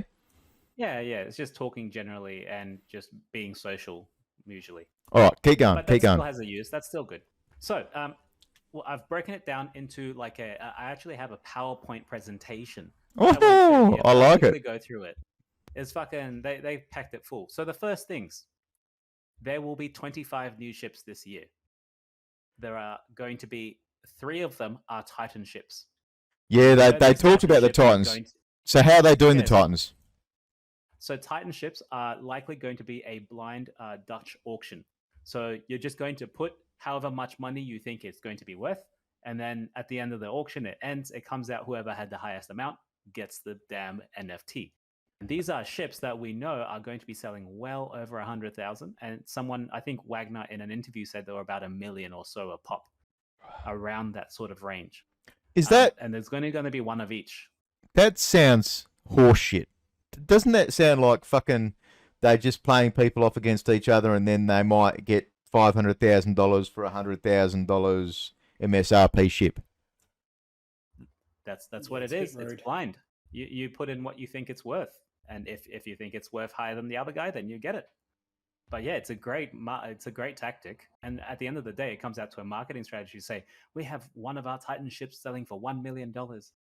Yeah. It's just talking generally and just being social, usually. All right, keep going, But that keep still going. has a use. That's still good. So, well, I've broken it down into like I actually have a PowerPoint presentation. That way, Oh, I I'll like quickly it. go through it. It's fucking they packed it full. So the first things, there will be 25 new ships this year. There are going to be 3 of them are Titan ships. Yeah, So they these talked Titan about the ships are Titans. going to- So how are they doing the Yes. Titans? So Titan ships are likely going to be a blind Dutch auction. So you're just going to put however much money you think it's going to be worth, and then at the end of the auction, it ends. It comes out whoever had the highest amount gets the damn NFT. And these are ships that we know are going to be selling well over 100,000. And someone, I think Wagner, in an interview said they were about 1 million or so a pop, around that sort of range. Is that And there's going to be one of each. that sounds horseshit? Doesn't that sound like fucking they're just playing people off against each other, and then they might get $500,000 for $100,000 MSRP ship? That's Yeah, what it's it a bit is. It's rude. blind. You put in what you think it's worth, and if you think it's worth higher than the other guy, then you get it. But yeah, it's a great tactic. And at the end of the day, it comes out to a marketing strategy. Say we have one of our Titan ships selling for $1 million.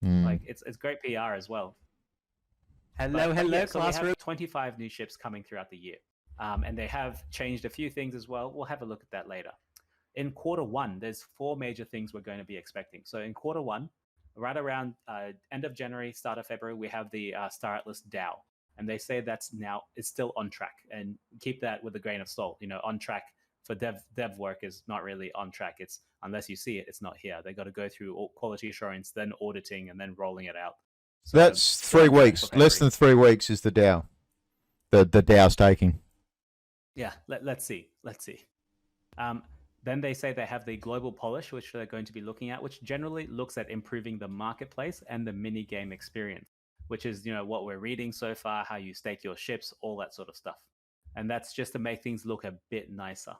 Like it's great PR as well. Hello, But yeah, so we classroom. have 25 new ships coming throughout the year, and they have changed a few things as well. We'll have a look at that later. In quarter one, there's 4 major things we're going to be expecting. So in quarter one, right around end of January, start of February, we have the Star Atlas DAO, and they say it's still on track. And keep that with a grain of salt. You know, on track for dev work is not really on track. It's unless you see it, it's not here. They got to go through all quality assurance, then auditing, and then rolling it out. So That's still 3 on track weeks. for Less February. than 3 weeks is the DAO. The DAO staking. Yeah, let's see. Then they say they have the global polish, which they're going to be looking at, which generally looks at improving the marketplace and the mini game experience, which is, you know, what we're reading so far, how you stake your ships, all that sort of stuff. And that's just to make things look a bit nicer.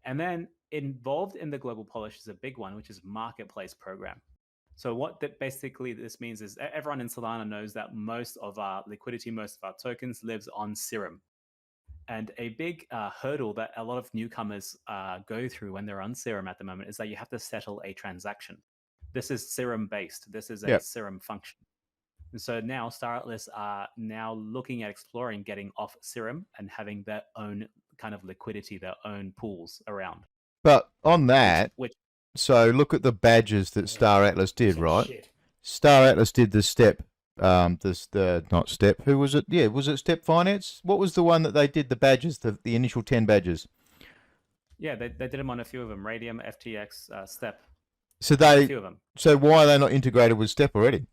And then involved in the global polish is a big one, which is marketplace program. So what that basically this means is everyone in Solana knows that most of our liquidity, most of our tokens lives on Serum. And a big hurdle that a lot of newcomers go through when they're on Serum at the moment is that you have to settle a transaction. This is serum based. This is a Yep. serum function. And so now Star Atlas are now looking at exploring getting off serum and having their own kind of liquidity, their own pools around. But on that, Which so look at the badges that Star Atlas did, Some right? shit. Star Atlas did the step, not step. Who was it? Yeah, was it Step Finance? What was the one that they did the badges, the initial 10 badges? yeah, they did them on a few of them: Radium, FTX, Step. So A few of them. so why are they not integrated with Step already?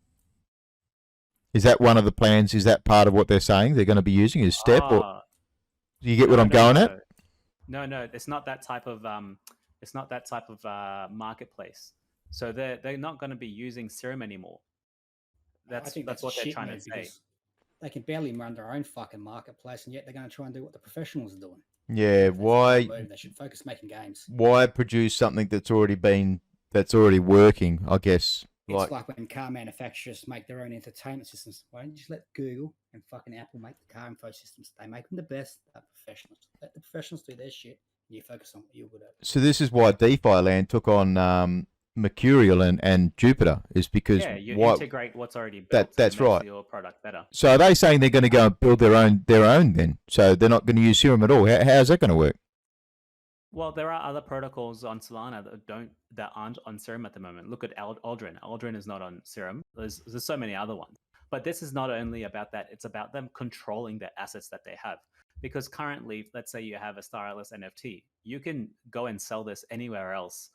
Is that one of the plans? Is that part of what they're saying they're going to be using? Is Step, or Ah, do you get what no, I'm no, going no. at? No, it's not that type of marketplace. So they're not going to be using serum anymore. I think That's that's what a they're shit trying to move say. because they can barely run their own fucking marketplace, and yet they're going to try and do what the professionals are doing. Yeah, That's a why? dumb move. They should focus making games. Why produce something that's already working? I guess. It's like when car manufacturers make their own entertainment systems. Why don't you just let Google and fucking Apple make the car info systems? They make them the best. They're professionals. Let the professionals do their shit, and you focus on what you're good at. So this is why DeFi Land took on Mercurial and Jupiter, is because Yeah, you why? integrate what's already built. That's and makes right. Your product better. So are they saying they're going to go and build their own then? So they're not going to use Serum at all? How's that going to work? Well, there are other protocols on Solana that aren't on Serum at the moment. Look at Aldrin. Aldrin is not on Serum. There's so many other ones. But this is not only about that. It's about them controlling the assets that they have. Because currently, let's say you have a Star Atlas NFT, you can go and sell this anywhere else.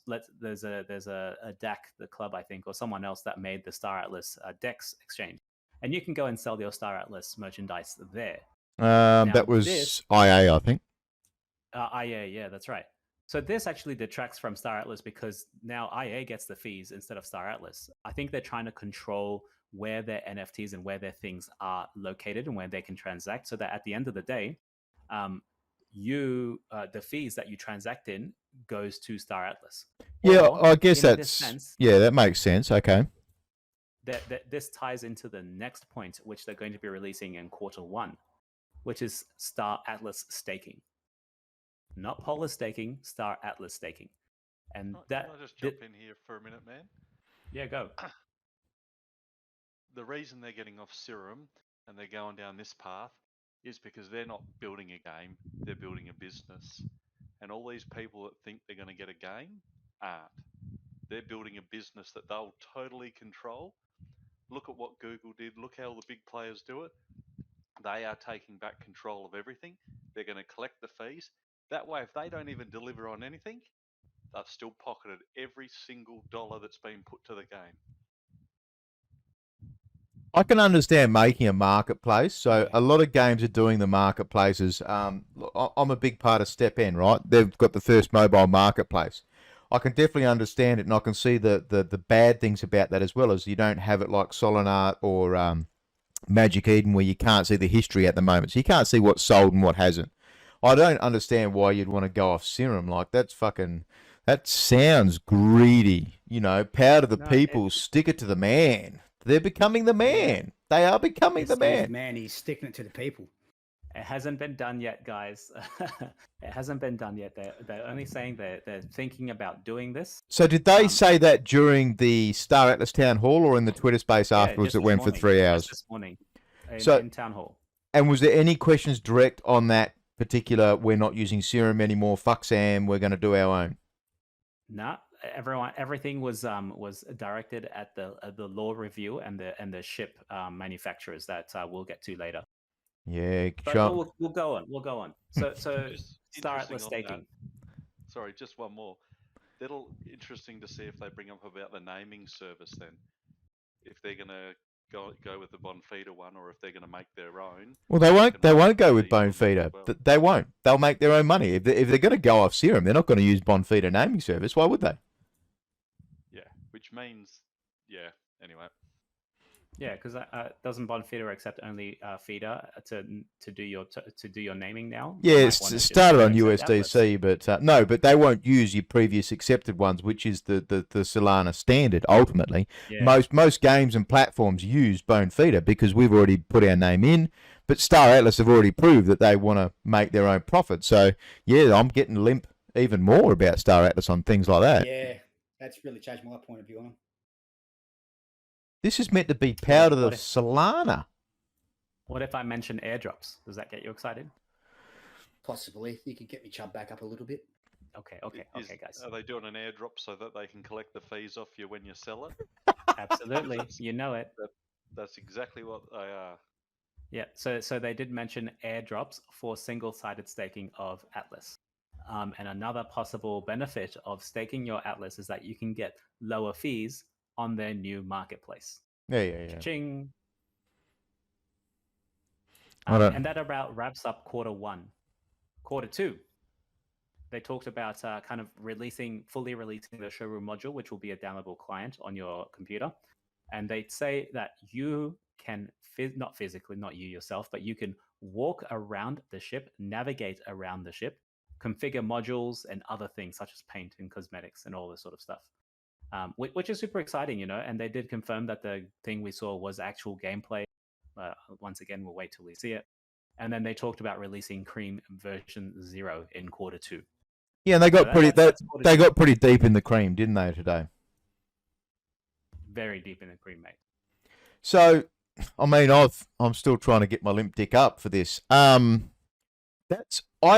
There's a DAC, the club I think, or someone else that made the Star Atlas DEX exchange, and you can go and sell your Star Atlas merchandise there. That was IA, I think. IA, that's right. So this actually detracts from Star Atlas because now IA gets the fees instead of Star Atlas. I think they're trying to control where their NFTs and where their things are located and where they can transact, so that at the end of the day, the fees that you transact in goes to Star Atlas. Yeah, Or, I guess in this that's sense, that makes sense. Okay. that this ties into the next point, which they're going to be releasing in Q1, which is Star Atlas staking. Not Polar staking, Star Atlas staking. And Can I just jump in here for a minute, man? Yeah, go. The reason they're getting off Serum and they're going down this path is because they're not building a game, they're building a business. And all these people that think they're going to get a game aren't. They're building a business that they'll totally control. Look at what Google did. Look how the big players do it. They are taking back control of everything. They're going to collect the fees. That way, if they don't even deliver on anything, they've still pocketed every single dollar that's been put to the game. I can understand making a marketplace. So a lot of games are doing the marketplaces. I'm a big part of Step N, right? They've got the first mobile marketplace. I can definitely understand it, and I can see the bad things about that as well, as you don't have it like Solana or Magic Eden, where you can't see the history at the moment. So you can't see what's sold and what hasn't. I don't understand why you'd want to go off Serum. Like, that sounds greedy. Power to the people, stick it to the man. They're becoming the man. They are becoming the man. Man, he's sticking it to the people. It hasn't been done yet, guys. It hasn't been done yet. They're only saying they're thinking about doing this. So did they say that during the Star Atlas Town Hall or in the Twitter space afterwards that went for 3 hours? Just this morning in Town Hall. And was there any questions direct on that particular, we're not using Serum anymore, fuck Sam, we're going to do our own? No, everything was directed at the law review and the ship manufacturers that we'll get to later. Yeah, but we'll go on. So Star Atlas Interesting on staking. that. Sorry, just one more. That'll interesting to see if they bring up about the naming service then. If they're gonna go with the Bonfeeder one, or if they're gonna make their own. Well, they won't go with Bonfeeder. Well. They won't. They'll make their own money. If they're going to go off Serum, they're not going to use Bonfeeder naming service. Why would they? Yeah, which means anyway. Yeah, because doesn't Bonfeeder accept only feeder to do your naming now? Yeah, it started on USDC, but no, but they won't use your previous accepted ones, which is the Solana standard. Ultimately, most games and platforms use Bonfeeder because we've already put our name in. But Star Atlas have already proved that they want to make their own profit. So yeah, I'm getting limp even more about Star Atlas on things like that. Yeah, That's really changed my point of view on them. This is meant to be powered of what if- Solana. What if I mention airdrops? Does that get you excited? Possibly, you could get me chubbed back up a little bit. Okay, Is- guys. Are they doing an airdrop so that they can collect the fees off you when you sell it? Absolutely, That's- you know it. That's exactly what they are. Yeah, so they did mention airdrops for single-sided staking of Atlas. And another possible benefit of staking your Atlas is that you can get lower fees on their new marketplace. Yeah. Ching. I don't- And that about wraps up quarter one. Quarter two, they talked about kind of fully releasing the showroom module, which will be a downloadable client on your computer. And they say that you can, not physically, not you yourself, but you can walk around the ship, navigate around the ship, configure modules and other things such as paint and cosmetics and all this sort of stuff, which is super exciting, you know. And they did confirm that the thing we saw was actual gameplay. Once again, we'll wait till we see it. And then they talked about releasing Cream version 0 in quarter two. Yeah, and they got So that's quarter they two. got pretty deep in the cream, didn't they, today? Very deep in the cream, mate. So, I mean, I'm still trying to get my limp dick up for this. I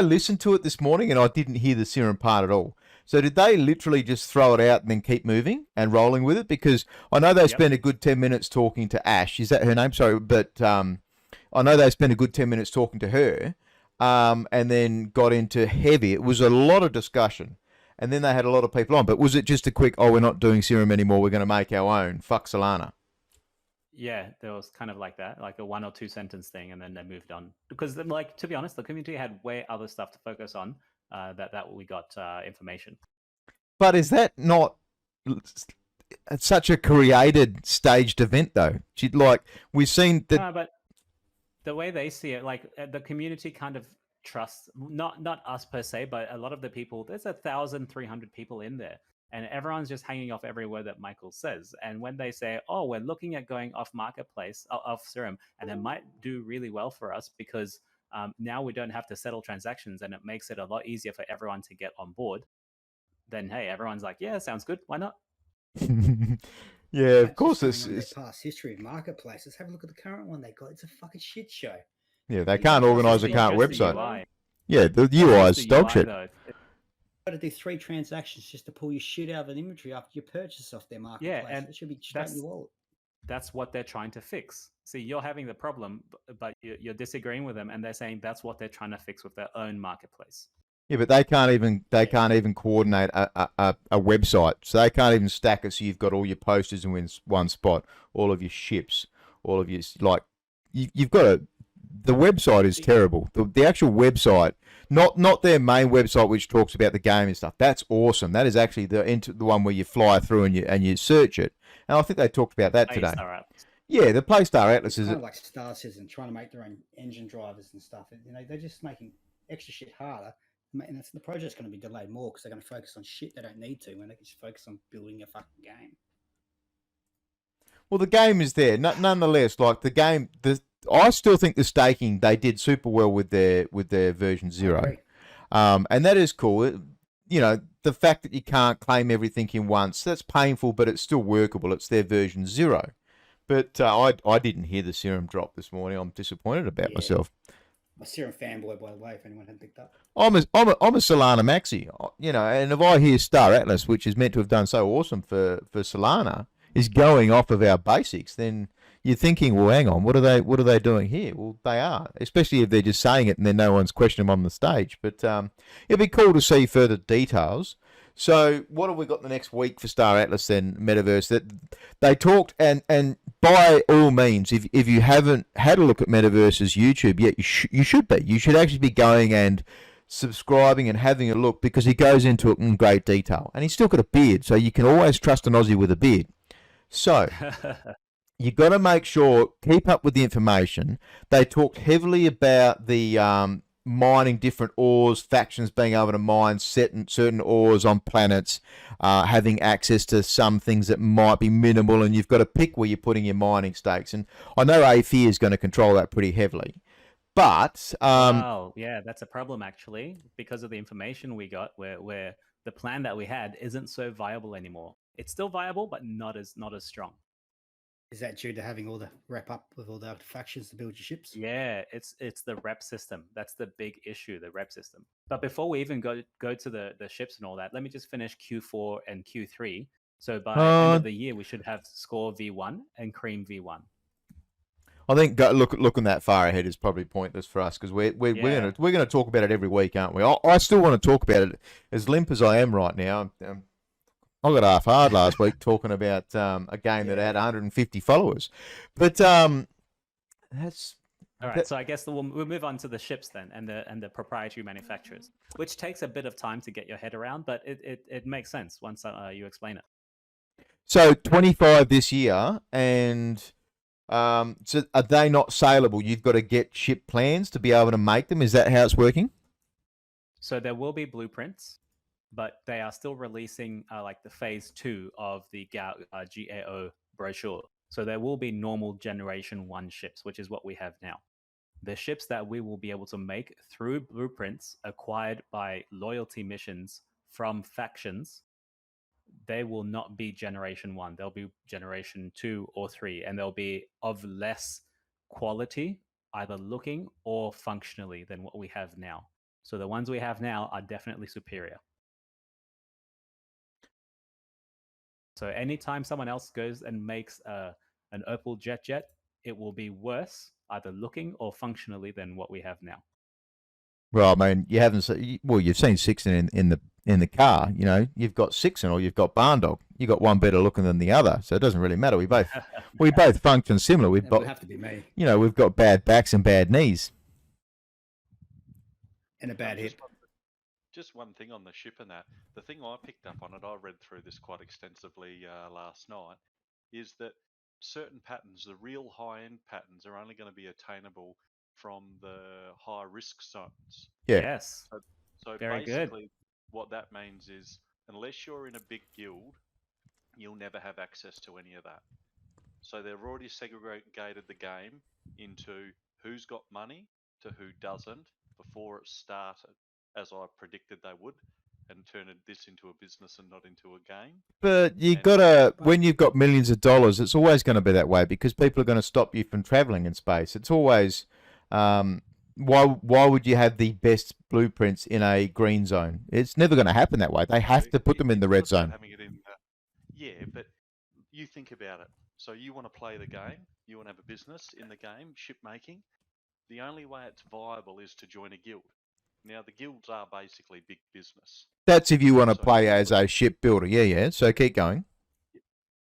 listened to it this morning and I didn't hear the serum part at all. So did they literally just throw it out and then keep moving and rolling with it? Because I know they spent a good 10 minutes talking to Ash. Is that her name? Sorry, but I know they spent a good 10 minutes talking to her, and then got into heavy. It was a lot of discussion. And then they had a lot of people on. But was it just a quick, we're not doing serum anymore, we're going to make our own? Fuck Solana. Yeah, there was kind of like that, like a 1 or 2 sentence thing, and then they moved on. Because, like, to be honest, the community had way other stuff to focus on. That we got information. But is that not such a created, staged event, though? Like, we've seen that. No, but the way they see it, like the community kind of trusts not us per se, but a lot of the people. There's 1,300 people in there, and everyone's just hanging off every word that Michael says. And when they say, "Oh, we're looking at going off marketplace, off Serum," and it might do really well for us because now we don't have to settle transactions, and it makes it a lot easier for everyone to get on board. Then hey, everyone's like, "Yeah, sounds good. Why not?" Yeah, of That's course. just going on It's their past history of marketplaces. Have a look at the current one they got. It's a fucking shit show. yeah, they can't organise a It's current just the website. UI. Yeah, the It's UI is the dog UI, shit. though. Got to do 3 transactions just to pull your shit out of an inventory after you purchase off their marketplace. and It should be straight in your wallet. That's what they're trying to fix. See, you're having the problem, but you're disagreeing with them, and they're saying that's what they're trying to fix with their own marketplace. Yeah, but they can't even coordinate a website. So they can't even stack it so you've got all your posters in one spot, all of your ships, all of your you've got a. The website is terrible. The actual website, not their main website, which talks about the game and stuff. That's awesome. That is actually the one where you fly through and you search it. And I think they talked about that today. Yeah, the Playstar Atlas is kind of like Star Citizen trying to make their own engine drivers and stuff. You know, they're just making extra shit harder, and the project's going to be delayed more because they're going to focus on shit they don't need to when they can just focus on building a fucking game. Well, the game is there. Nonetheless, like the game, I still think the staking they did super well with their version 0, and that is cool. You know, the fact that you can't claim everything in once, that's painful, but it's still workable. It's their version 0. But I didn't hear the serum drop this morning. I'm disappointed about myself. I'm a serum fanboy, by the way, if anyone hadn't picked up. I'm a Solana maxi, you know, and if I hear Star Atlas, which is meant to have done so awesome for Solana, is going off of our basics, then you're thinking, well, hang on, what are they doing here? Well, they are, especially if they're just saying it and then no one's questioning them on the stage. But it'd be cool to see further details. So what have we got the next week for Star Atlas then, Metaverse? That they talked, and by all means, if you haven't had a look at Metaverse's YouTube yet, you should be. You should actually be going and subscribing and having a look, because he goes into it in great detail. And he's still got a beard, so you can always trust an Aussie with a beard. So you got to make sure, keep up with the information. They talked heavily about the mining different ores, factions being able to mine certain ores on planets, having access to some things that might be minimal, and you've got to pick where you're putting your mining stakes. And I know AFI is going to control that pretty heavily. But wow, yeah, that's a problem actually, because of the information we got. We're the plan that we had isn't so viable anymore. It's still viable, but not as strong. Is that due to having all the wrap up with all the factions to build your ships? Yeah, it's the rep system. That's the big issue, the rep system. But before we even go to the ships and all that, let me just finish Q4 and Q3. So by end of the year, we should have Score V1 and Cream V1. I think looking that far ahead is probably pointless for us because we're gonna talk about it every week, aren't we? I still want to talk about it as limp as I am right now. I got half hard last week talking about a game that had 150 followers, but that's all right. So I guess we'll move on to the ships then and the proprietary manufacturers, which takes a bit of time to get your head around, but it makes sense once you explain it. So 25 this year, and so are they not saleable? You've got to get ship plans to be able to make them. Is that how it's working? So there will be blueprints, but they are still releasing like the phase 2 of the GAO brochure. So there will be normal generation 1 ships, which is what we have now. The ships that we will be able to make through blueprints acquired by loyalty missions from factions, they will not be generation 1. They'll be generation 2 or 3, and they'll be of less quality, either looking or functionally, than what we have now. So the ones we have now are definitely superior. So anytime someone else goes and makes an Opal jet, it will be worse, either looking or functionally, than what we have now. Well, I mean, you haven't seen, well, you've seen Sixon in the car. You know, you've got Sixon or you've got Barndog. You got one better looking than the other, so it doesn't really matter. We both function similar. It would have to be me. You know, we've got bad backs and bad knees and a bad hip. Just one thing on the ship and that. The thing I picked up on it, I read through this quite extensively last night, is that certain patterns, the real high-end patterns, are only going to be attainable from the high-risk zones. Yeah. Yes. So very basically, good. what that means is, unless you're in a big guild, you'll never have access to any of that. So they've already segregated the game into who's got money to who doesn't before it started, as I predicted they would, and turn this into a business and not into a game. But when you've got millions of dollars, it's always going to be that way because people are going to stop you from traveling in space. It's always, why would you have the best blueprints in a green zone? It's never going to happen that way. They have to put them in the red zone. Yeah, but you think about it. So you want to play the game, you want to have a business in the game, ship making. The only way it's viable is to join a guild. Now, the guilds are basically big business. That's if you want to play as a ship builder. Yeah. So keep going.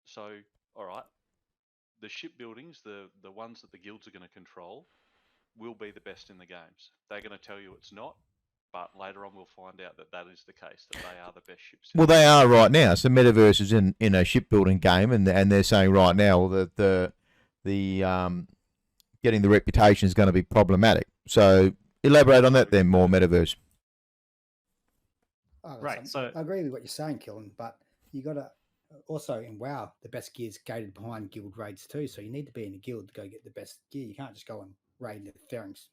So, all right. The ship buildings, the ones that the guilds are going to control, will be the best in the games. They're going to tell you it's not, but later on we'll find out that is the case, that they are the best ships. Well, they are right now. So Metaverse is in a shipbuilding game, and they're saying right now that the getting the reputation is going to be problematic. So elaborate on that then more, Metaverse. Right. So I agree with what you're saying, Killen, but you got to also in WoW, the best gear is gated behind guild raids too. So you need to be in a guild to go get the best gear. You can't just go and raid the Therings.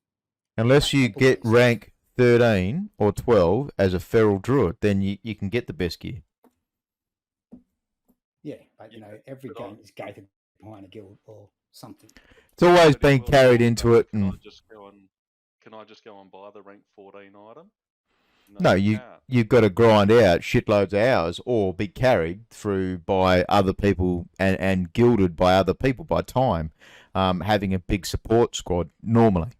Unless you get rank 13 or 12 as a feral druid, then you can get the best gear. Yeah, but you know, every game is gated behind a guild or something. It's always been carried into it. Can I just go and buy the rank 14 item? No, you've got to grind out shitloads of hours or be carried through by other people and gilded by other people by time, having a big support squad normally.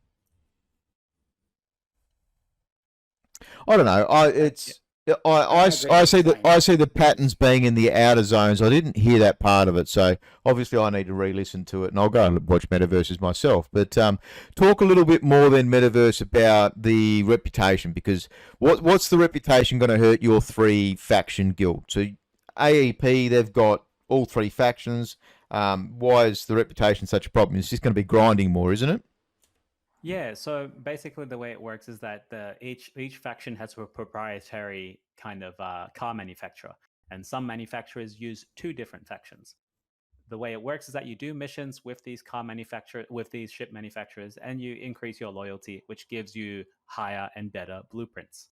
I don't know. I see the patterns being in the outer zones. I didn't hear that part of it, so obviously I need to re-listen to it, and I'll go and watch Metaverses myself. But talk a little bit more than Metaverse about the reputation, because what's the reputation going to hurt your 3 faction guild? So AEP, they've got all 3 factions. Why is the reputation such a problem? It's just going to be grinding more, isn't it? Yeah, so basically the way it works is that each faction has a proprietary kind of car manufacturer, and some manufacturers use 2 different factions. The way it works is that you do missions with these ship manufacturers, and you increase your loyalty, which gives you higher and better blueprints.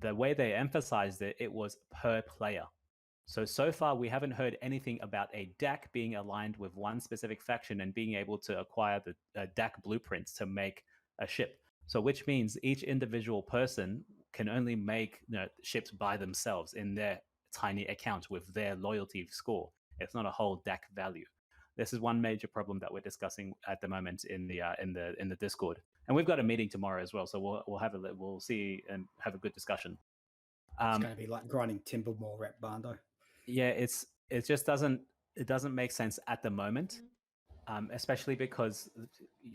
the way they emphasized it, it was per player. So far, we haven't heard anything about a DAC being aligned with one specific faction and being able to acquire the DAC blueprints to make a ship. So, which means each individual person can only make ships by themselves in their tiny account with their loyalty score. It's not a whole DAC value. This is one major problem that we're discussing at the moment in the Discord, and we've got a meeting tomorrow as well. So we'll see and have a good discussion. It's going to be like grinding timber more rep Bando. Yeah, it just doesn't make sense at the moment, especially because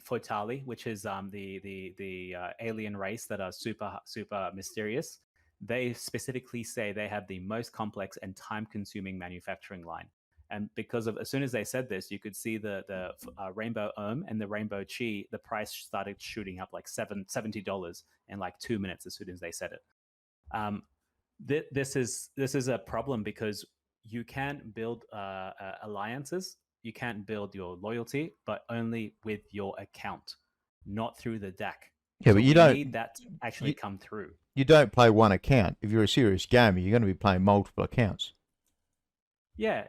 for Tali, which is the alien race that are super mysterious, they specifically say they have the most complex and time consuming manufacturing line. And because of as soon as they said this, you could see the Rainbow Ohm and the Rainbow Chi, the price started shooting up like $70 in like 2 minutes as soon as they said it. This is a problem because you can't build alliances, you can't build your loyalty, but only with your account, not through the DAC. Yeah, so but you we don't need that to actually come through. You don't play one account. If you're a serious gamer, you're going to be playing multiple accounts. Yeah,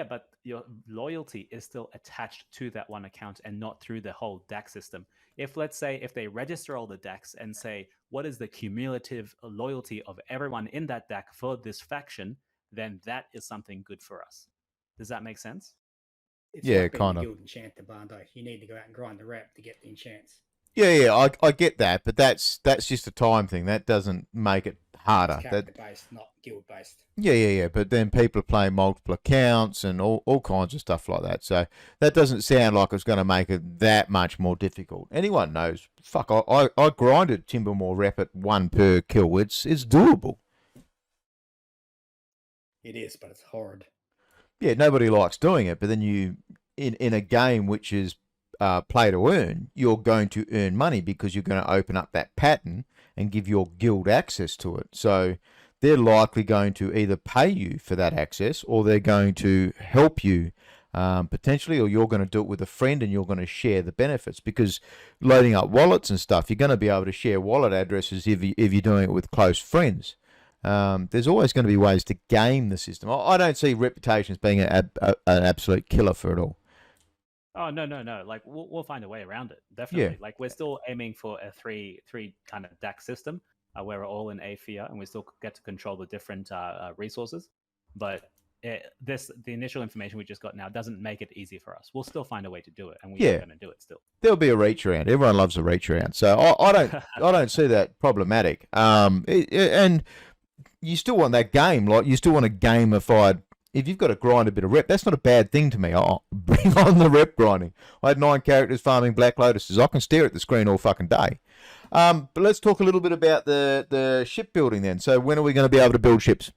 but your loyalty is still attached to that one account and not through the whole DAC system. If let's say if they register all the DACs and say what is the cumulative loyalty of everyone in that DAC for this faction, then that is something good for us. Does that make sense? It's Yeah, like being kind a of. guild enchanter, Bando. You need to go out and grind the rep to get the enchants. Yeah, I get that, but that's just a time thing. That doesn't make it harder. It's character based, not guild based. Yeah. But then people are playing multiple accounts and all kinds of stuff like that. So that doesn't sound like it's going to make it that much more difficult. Anyone knows. Fuck, I grinded Timbermore rep at 1 per kill. It's doable. It is, but it's hard. Yeah, nobody likes doing it, but then you in a game which is play to earn, you're going to earn money because you're going to open up that pattern and give your guild access to it. So they're likely going to either pay you for that access or they're going to help you potentially, or you're going to do it with a friend and you're going to share the benefits, because loading up wallets and stuff, you're going to be able to share wallet addresses if you're doing it with close friends. There's always going to be ways to game the system. I don't see reputations being an absolute killer for it all. Oh no! Like we'll find a way around it. Definitely. Yeah. Like we're still aiming for a three kind of DAC system where we're all in AFIA and we still get to control the different resources. But the initial information we just got now doesn't make it easy for us. We'll still find a way to do it, and we're going to do it still. There'll be a reach around. Everyone loves a reach around, so I don't see that problematic. And you still want that game, like you still want a gamified. If you've got to grind a bit of rep, that's not a bad thing to me. I'll bring on the rep grinding. I had 9 characters farming Black Lotuses. I can stare at the screen all fucking day. But let's talk a little bit about the shipbuilding then. So when are we going to be able to build ships?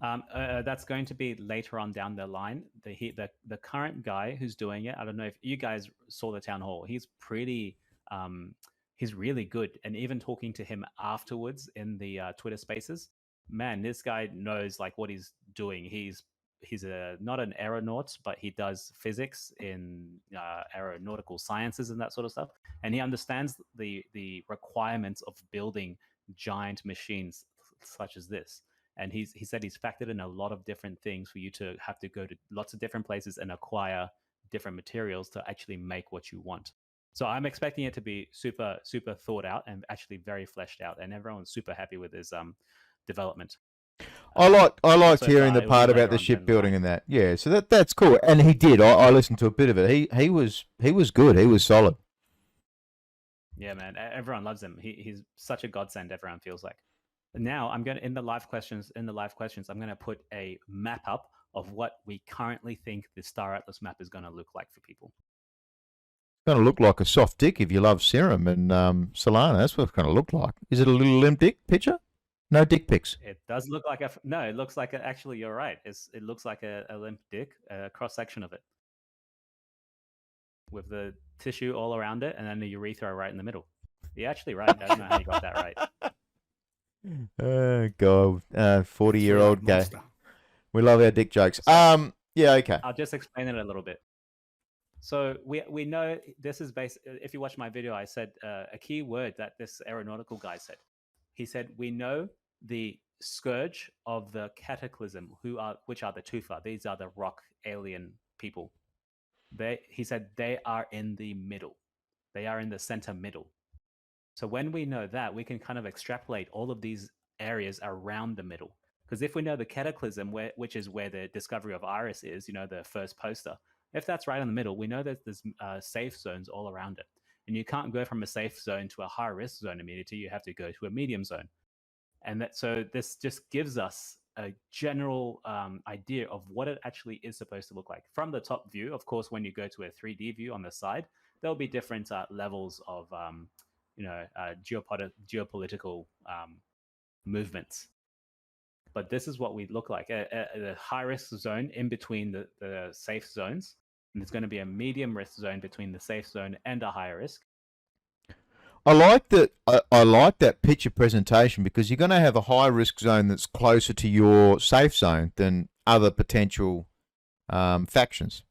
That's going to be later on down the line. The current guy who's doing it, I don't know if you guys saw the town hall. He's pretty... he's really good. And even talking to him afterwards in the Twitter spaces, man, this guy knows like what he's doing. He's not an aeronaut, but he does physics in aeronautical sciences and that sort of stuff. And he understands the requirements of building giant machines such as this. And he said he's factored in a lot of different things for you to have to go to lots of different places and acquire different materials to actually make what you want. So I'm expecting it to be super, super thought out and actually very fleshed out, and everyone's super happy with his development. I liked so hearing far, the it'll part be about later the on down shipbuilding the and that. Yeah, so that's cool. And he did. I listened to a bit of it. He was good. He was solid. Yeah, man. Everyone loves him. He's such a godsend. Everyone feels like. Now I'm going to in the live questions. I'm going to put a map up of what we currently think the Star Atlas map is going to look like for people. It's going to look like a soft dick if you love Serum and Solana. That's what it's going to look like. Is it a little limp dick picture? No dick pics. It does look like no. It looks like actually, you're right. It looks like a limp dick, a cross section of it, with the tissue all around it, and then the urethra right in the middle. You're actually right. I don't know how you got that right. Oh God, 40-year-old gay. Monster. We love our dick jokes. Yeah, okay. I'll just explain it a little bit. So we know this is based. If you watch my video, I said a key word that this aeronautical guy said. he said, we know the scourge of the cataclysm, which are the Tufa. These are the rock alien people. He said they are in the middle. They are in the center middle. So when we know that, we can kind of extrapolate all of these areas around the middle. Because if we know the cataclysm, which is where the discovery of Iris is, the first poster, if that's right in the middle, we know that there's safe zones all around it. And you can't go from a safe zone to a high risk zone immediately. You have to go to a medium zone. And so this just gives us a general idea of what it actually is supposed to look like. From the top view, of course, when you go to a 3D view on the side, there'll be different levels of geopolitical movements. But this is what we look like, a high-risk zone in between the safe zones. And there's going to be a medium risk zone between the safe zone and a higher risk. I like that. I like that picture presentation because you're going to have a high risk zone that's closer to your safe zone than other potential factions.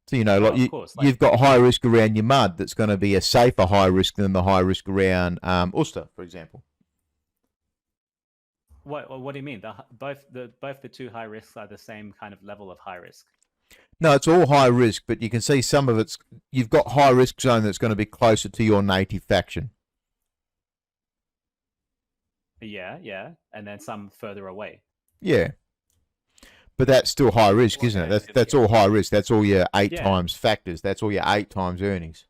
So you've got high risk around your mud that's going to be a safer high risk than the high risk around Ulster, for example. What do you mean? Both the two high risks are the same kind of level of high risk. No, it's all high risk, but you can see some of you've got high risk zone that's going to be closer to your native faction. Yeah, and then some further away. Yeah, but that's still high risk, isn't it? That's all high risk. That's all your 8 times factors. That's all your 8 times earnings.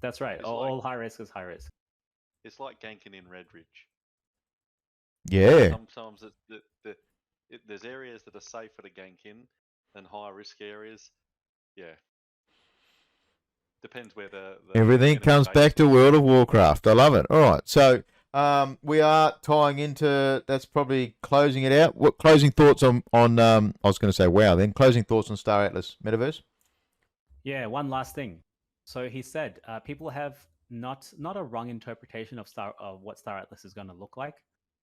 That's right. All high risk is high risk. It's like ganking in Redridge. Yeah. Sometimes there's areas that are safer to gank in than high risk areas. Yeah. Depends where the everything comes back to World of Warcraft. I love it. All right. So we are tying into, that's probably closing it out. What closing thoughts on I was going to say WoW then. Closing thoughts on Star Atlas Metaverse? Yeah, one last thing. So he said people have not a wrong interpretation of what Star Atlas is going to look like.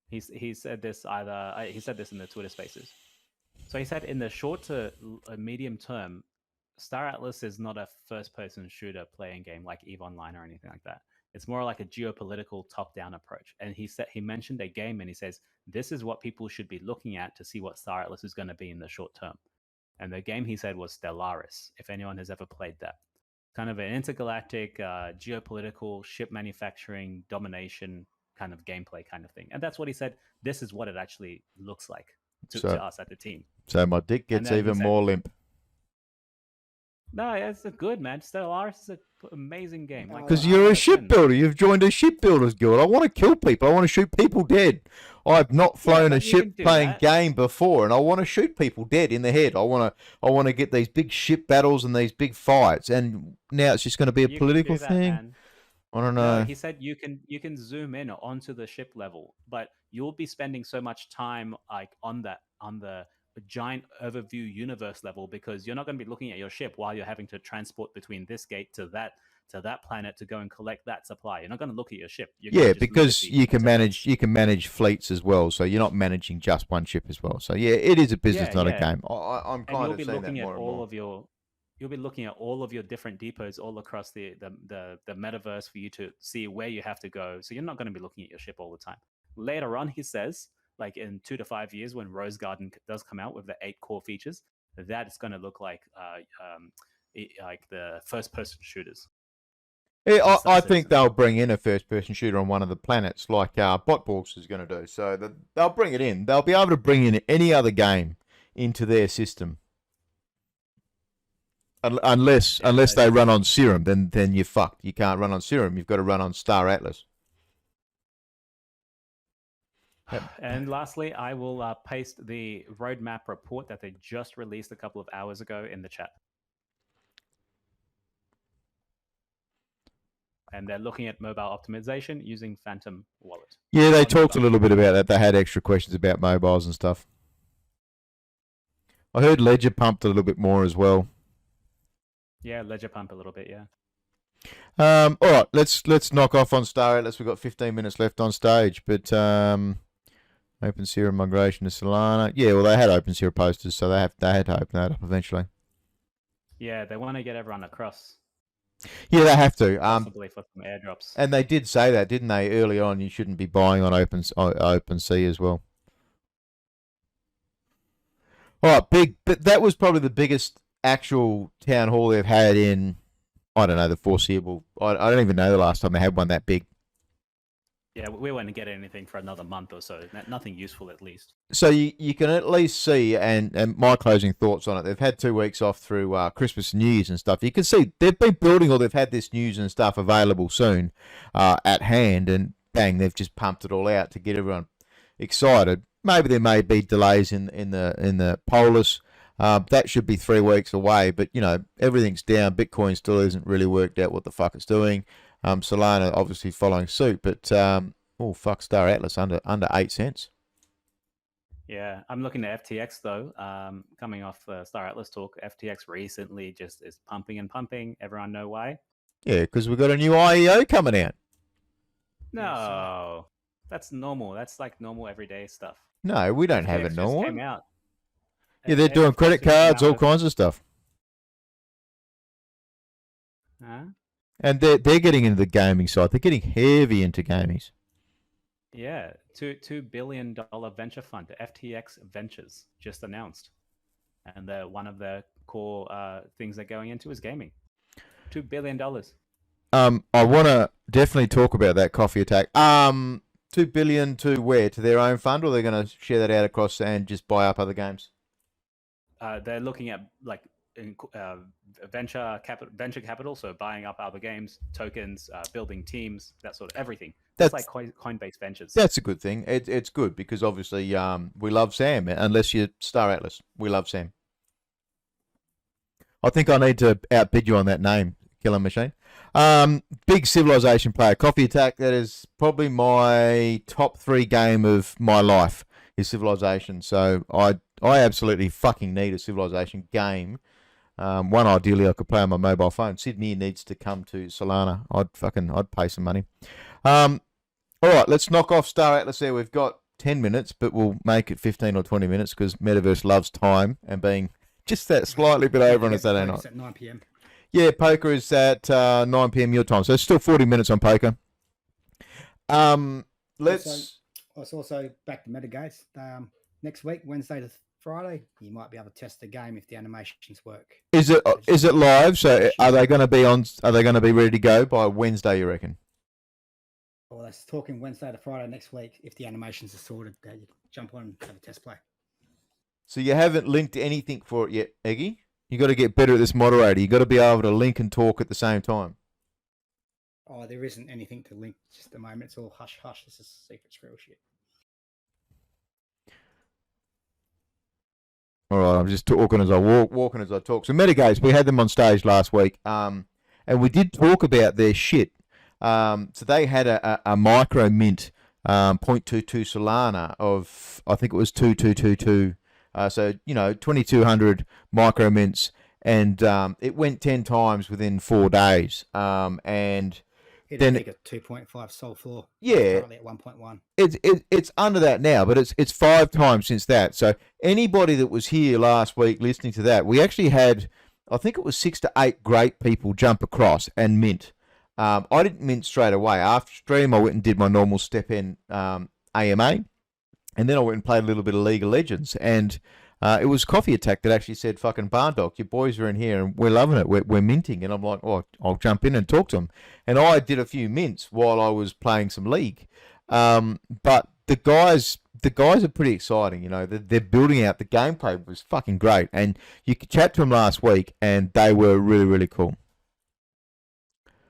He said this he said this in the Twitter Spaces. So he said in the short to medium term, Star Atlas is not a first-person shooter playing game like EVE Online or anything like that. It's more like a geopolitical top-down approach. And he mentioned a game, and he says this is what people should be looking at to see what Star Atlas is going to be in the short term. And the game he said was Stellaris. If anyone has ever played that, kind of an intergalactic geopolitical ship manufacturing domination kind of gameplay kind of thing. And that's what he said. This is what it actually looks like to us at the team. So my dick gets even more limp. No, it's good, man. Stellaris is an amazing game. Because you're a shipbuilder. You've joined a shipbuilders guild. I want to kill people. I want to shoot people dead. I've not flown a ship playing game before, and I want to shoot people dead in the head. I want to get these big ship battles and these big fights. And now it's just going to be a political thing. Man. I don't know. No, he said you can zoom in onto the ship level, but you'll be spending so much time like on the giant overview universe level because you're not going to be looking at your ship while you're having to transport between this gate to that planet to go and collect that supply. You're not going to look at your ship. Because you can manage fleets as well, so you're not managing just one ship as well. So yeah, it is a business, not a game. I'm kind of saying that more and more. You'll be looking at all of your different depots all across the metaverse for you to see where you have to go. So you're not going to be looking at your ship all the time. Later on, he says, like in 2 to 5 years when Rose Garden does come out with the 8 core features, that is going to look like the first-person shooters. Yeah, I think they'll bring in a first-person shooter on one of the planets like Botballs is going to do. So they'll bring it in. They'll be able to bring in any other game into their system. Unless they run on Serum, then you're fucked. You can't run on Serum. You've got to run on Star Atlas. And lastly, I will paste the roadmap report that they just released a couple of hours ago in the chat. And they're looking at mobile optimization using Phantom Wallet. Yeah, they talked a little bit about that. They had extra questions about mobiles and stuff. I heard Ledger pumped a little bit more as well. Yeah, Ledger pump a little bit, yeah. All right, let's knock off on Star Atlas. We've got 15 minutes left on stage, but OpenSea migration to Solana. Yeah, well, they had OpenSea posters, so they had to open that up eventually. Yeah, they want to get everyone across. Yeah, they have to. possibly for some airdrops. And they did say that, didn't they? Early on, you shouldn't be buying on OpenSea as well. All right, but that was probably the biggest actual town hall they've had in, I don't know, the foreseeable. I don't even know the last time they had one that big. Yeah, we won't get anything for another month or so. Nothing useful, at least. So you can at least see, and my closing thoughts on it, they've had 2 weeks off through Christmas and New Year's and stuff. You can see they've been building, or they've had this news and stuff available soon at hand, and bang, they've just pumped it all out to get everyone excited. Maybe there may be delays in the polls. That should be 3 weeks away, but everything's down. Bitcoin still isn't really worked out what the fuck it's doing. Solana obviously following suit, but oh fuck, Star Atlas under 8 cents. Yeah, I'm looking at FTX though. Coming off Star Atlas talk, FTX recently just is pumping and pumping. Everyone know why? Yeah, because we've got a new IEO coming out. No, that's normal. That's like normal everyday stuff. No, we don't have FTX it just normal. came out. Yeah, they're doing FTX credit just came cards, out all with- kinds of stuff. Huh? And they're getting into the gaming side. They're getting heavy into gamings. Yeah, $2 billion venture fund, FTX Ventures, just announced, and one of the core things they're going into is gaming. $2 billion. I want to definitely talk about that coffee attack. 2 billion to where? To their own fund, or they're going to share that out across and just buy up other games? They're looking at like venture capital, so buying up other games, tokens, building teams, that sort of everything. That's like Coinbase Ventures. That's a good thing. It's good because obviously we love Sam. Unless you're Star Atlas, we love Sam. I think I need to outbid you on that name, Killer Machine. Big Civilization player. Coffee Attack, that is probably my top 3 game of my life, is Civilization. So I absolutely fucking need a Civilization game. One ideally I could play on my mobile phone. Sydney needs to come to Solana. I'd pay some money. All right, let's knock off Star Atlas there. We've got 10 minutes, but we'll make it 15 or 20 minutes because Metaverse loves time and being just that slightly bit over on a Saturday night. It's at 9 p.m. Yeah, poker is at 9 p.m. your time, so it's still 40 minutes on poker. Let's. It's also back to MetaGates. Next week, Wednesday to Friday, you might be able to test the game if the animations work. Is it live? So are they going to be on? Are they going to be ready to go by Wednesday? You reckon? Well, that's talking Wednesday to Friday next week. If the animations are sorted, you can jump on and have a test play. So you haven't linked anything for it yet, Eggy? You got to get better at this moderator. You got to be able to link and talk at the same time. Oh, there isn't anything to link just at the moment. It's all hush hush. This is secret skrill shit. All right, I'm just talking as I walking as I talk. So MetaGates, we had them on stage last week, and we did talk about their shit. So they had a micro mint 0.22 Solana of, I think it was 2222. So 2200 micro mints, and it went 10 times within 4 days. And then a 2.5 sol floor. Yeah, currently at 1.1. It's under that now, but it's 5 times since that. So anybody that was here last week listening to that, we actually had, I think it was 6 to 8 great people jump across and mint. I didn't mint straight away. After stream, I went and did my normal step in AMA, and then I went and played a little bit of League of Legends. And it was Coffee Attack that actually said, fucking Barndog, your boys are in here and we're loving it. We're minting. And I'm like, oh, I'll jump in and talk to them. And I did a few mints while I was playing some League. But the guys are pretty exciting. They're building out. The gameplay was fucking great. And you could chat to them last week and they were really, really cool.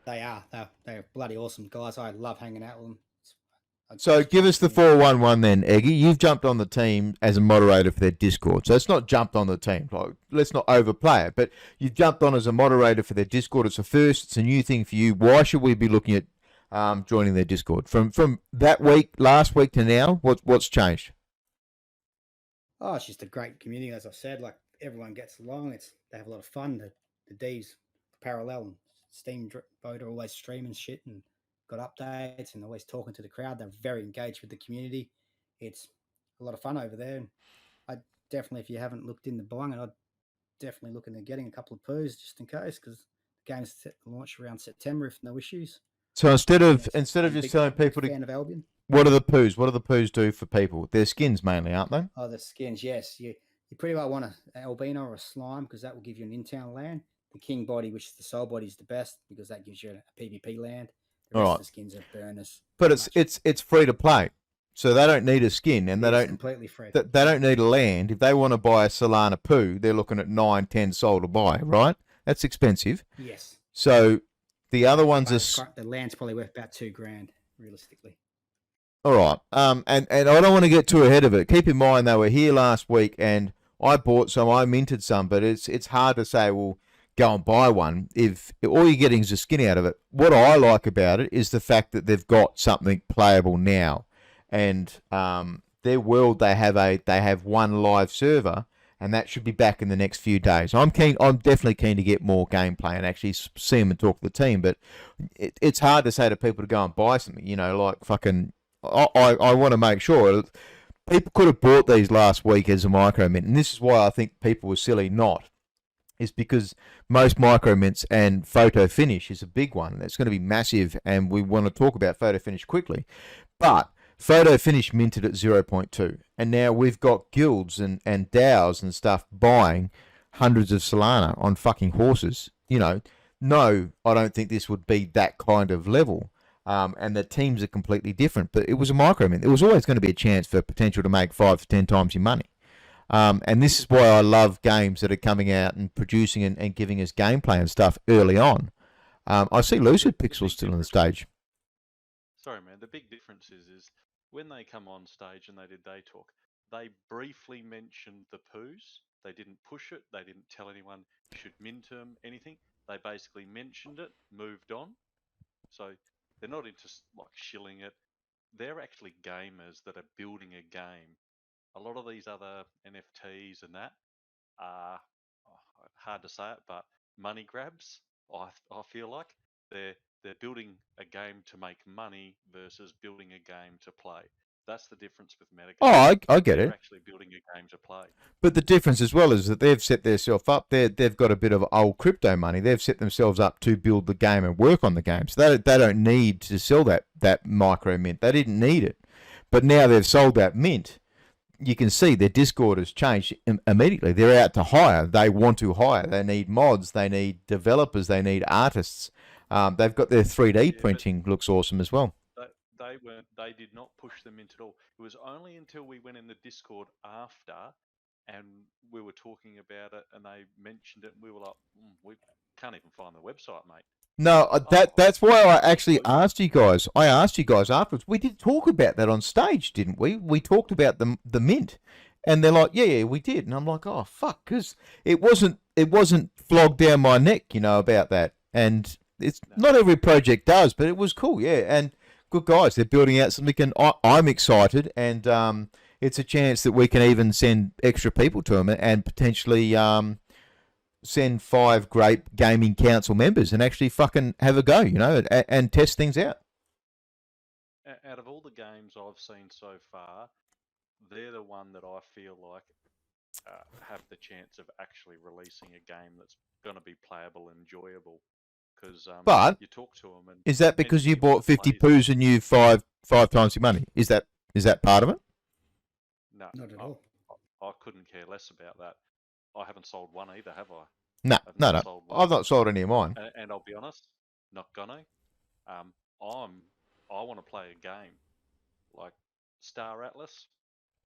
They are. They're bloody awesome guys. I love hanging out with them. So give us the 411 then, Eggy. You've jumped on the team as a moderator for their Discord. So it's not jumped on the team. Like, let's not overplay it. But you've jumped on as a moderator for their Discord. It's a first. It's a new thing for you. Why should we be looking at joining their Discord? From that week, last week to now, what's changed? Oh, it's just a great community, as I said. Like, everyone gets along. They have a lot of fun. The D's parallel and Steam Boat are always streaming shit and got updates and always talking to the crowd. They're very engaged with the community. It's a lot of fun over there. And I definitely, if you haven't looked into buying it, I'd definitely look into getting a couple of poos just in case, because game's set to launch around September if no issues. So instead of Yes, just big- telling big people to, fan of Albion. what are the poos? What do the poos do for people? They're skins mainly, aren't they? Oh, the skins, yes. You pretty well want an albino or a slime because that will give you an in-town land. The king body, which is the soul body, is the best because that gives you a PvP land. The rest Alright. of the skins are burners. But pretty much. it's free to play, so they don't need a skin, and they It is don't completely free. they don't need a land. If they want to buy a Solana poo, they're looking at 9-10 soul to buy, right? That's expensive. Yes. So the other ones are The land's probably worth about $2,000 realistically. all right. And I don't want to get too ahead of it. Keep in mind they were here last week, and I bought some, I minted some, but it's hard to say, well, go and buy one if all you're getting is a skin out of it. What I like about it is the fact that they've got something playable now, and their world they have one live server, and that should be back in the next few days. I'm definitely keen to get more gameplay and actually see them and talk to the team, but it's hard to say to people to go and buy something, like fucking. I want to make sure people could have bought these last week as a micro mint, and this is why I think people were silly not. Is because most micro mints and photo finish is a big one. That's going to be massive, and we want to talk about photo finish quickly. But photo finish minted at 0.2, and now we've got guilds and DAOs and stuff buying hundreds of Solana on fucking horses. No, I don't think this would be that kind of level. And the teams are completely different. But it was a micro mint. There was always going to be a chance for potential to make 5 to 10 times your money. And this is why I love games that are coming out and producing and giving us gameplay and stuff early on. I see Lucid Pixel still on the stage. Sorry, man. The big difference is when they come on stage and they did Day Talk, they briefly mentioned the poos. They didn't push it. They didn't tell anyone you should mint them, anything. They basically mentioned it, moved on. So they're not into shilling it. They're actually gamers that are building a game. A lot of these other NFTs and that are hard to say it, but money grabs. I feel like they're building a game to make money versus building a game to play. That's the difference with MetaGates. Oh, I get They're it. actually building a game to play. But the difference as well is that they've set themselves up. They've got a bit of old crypto money. They've set themselves up to build the game and work on the game. So they don't need to sell that micro mint. They didn't need it. But now they've sold that mint. You can see their Discord has changed immediately. They're out to hire. They want to hire. They need mods. They need developers. They need artists. They've got their 3D printing. Looks awesome as well. They did not push them into it all. It was only until we went in the Discord after, and we were talking about it, and they mentioned it, and we were like, we can't even find the website, mate. No, that's why I actually asked you guys. I asked you guys afterwards. We did talk about that on stage, didn't we? We talked about the mint, and they're like, yeah, we did. And I'm like, oh fuck, because it wasn't flogged down my neck, about that. And it's not every project does, but it was cool, yeah. And good guys, they're building out something. And I'm excited, and it's a chance that we can even send extra people to them and potentially send 5 Grape Gaming Council members and actually fucking have a go, and test things out. Out of all the games I've seen so far, they're the one that I feel like have the chance of actually releasing a game that's going to be playable and enjoyable. Because but you talk to them, and is that because you bought 50 poos and you five times your money? Is that part of it? No, Not at all. I couldn't care less about that. I haven't sold one either, have I? No. Sold one. I've not sold any of mine. And I'll be honest, not gonna. I want to play a game like Star Atlas.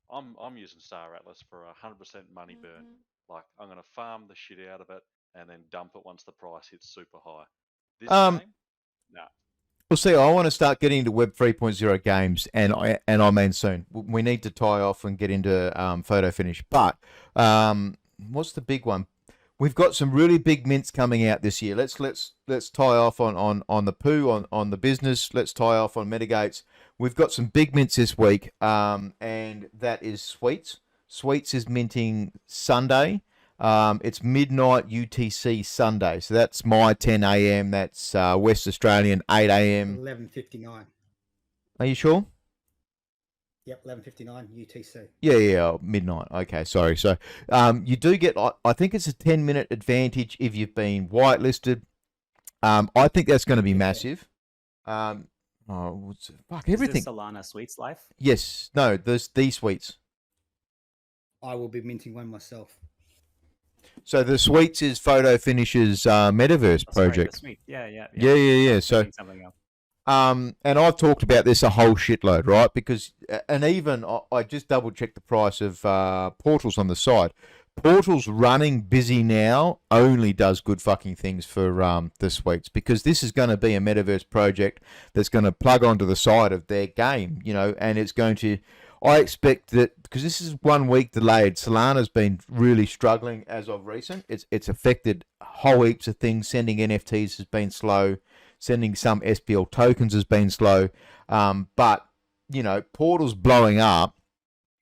I'm using Star Atlas for 100% money burn. Like I'm gonna farm the shit out of it and then dump it once the price hits super high. This game, no. Well, see, I want to start getting into Web 3.0 games, and I mean soon. We need to tie off and get into photo finish. But what's the big one? We've got some really big mints coming out this year. Let's tie off on the poo, on the business. Let's tie off on MetaGates. We've got some big mints this week, and that is Sweets. Sweets is minting Sunday. It's midnight UTC Sunday, so that's my 10 a.m. That's West Australian 8 a.m. 11:59. Are you sure? Yep, 11:59 UTC. Yeah, midnight. Okay, sorry. So you do get, I think it's a 10-minute advantage if you've been whitelisted. I think that's going to be Yeah. massive. Everything. Is this Solana Sweets Life? Yes, no, there's these sweets. I will be minting one myself. So the sweets is Photo Finish's metaverse Oh, sorry, project. the sweet. Yeah. Yeah. I was So thinking something else. and I've talked about this a whole shitload, right? Because and even I just double checked the price of Portals on the side. Portals running busy now only does good fucking things for the suites, because this is going to be a metaverse project that's going to plug onto the side of their game, and it's going to. I expect that because this is 1 week delayed. Solana's been really struggling as of recent. It's affected whole heaps of things. Sending NFTs has been slow. Sending some SPL tokens has been slow. But Portal's blowing up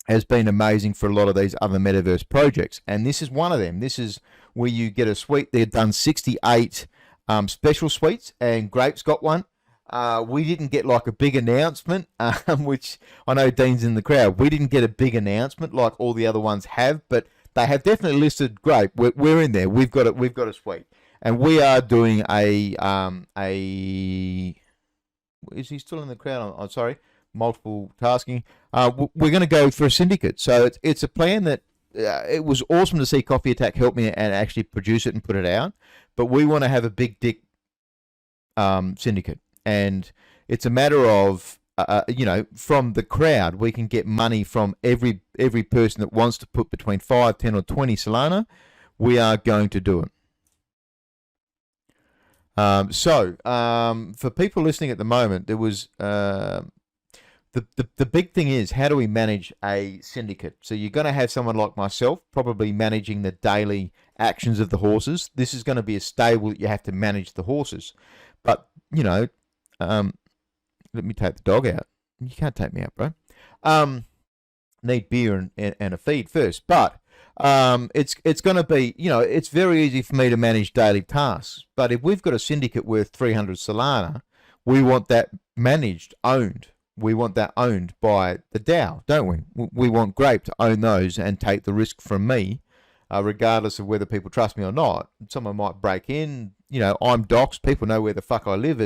has been amazing for a lot of these other metaverse projects, and this is one of them. This is where you get a suite. They've done 68 special suites, and Grape's got one. We didn't get like a big announcement, which I know Dean's in the crowd. We didn't get a big announcement like all the other ones have, but they have definitely listed Grape. We're in there. We've got it. We've got a suite, and we are doing a. Is he still in the crowd? I'm sorry. Multiple tasking. We're going to go for a syndicate. So it's a plan that it was awesome to see Coffee Attack help me and actually produce it and put it out. But we want to have a big dick syndicate, and it's a matter of from the crowd we can get money from every person that wants to put between 5, 10, or 20 Solana. We are going to do it. For people listening at the moment, there was the big thing is, how do we manage a syndicate? So you're going to have someone like myself probably managing the daily actions of the horses. This is going to be a stable that you have to manage the horses. But, let me take the dog out. You can't take me out, bro. Need beer and a feed first. But it's going to be, it's very easy for me to manage daily tasks. But if we've got a syndicate worth 300 Solana, we want that managed, owned. We want that owned by the DAO, don't we? We want Grape to own those and take the risk from me, regardless of whether people trust me or not. Someone might break in. I'm doxed. People know where the fuck I live.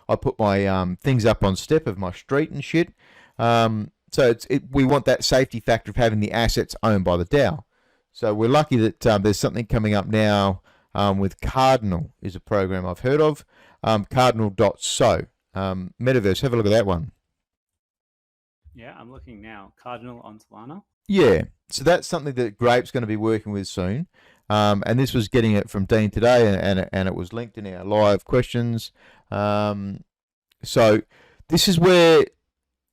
I put my things up on step of my street and shit. So we want that safety factor of having the assets owned by the DAO. So we're lucky that there's something coming up now with Cardinal, is a program I've heard of. Cardinal.so. Metaverse, have a look at that one. Yeah, I'm looking now. Cardinal on Solana. Yeah, so that's something that Grape's going to be working with soon. And this was getting it from Dean today, and it was linked in our live questions. So this is where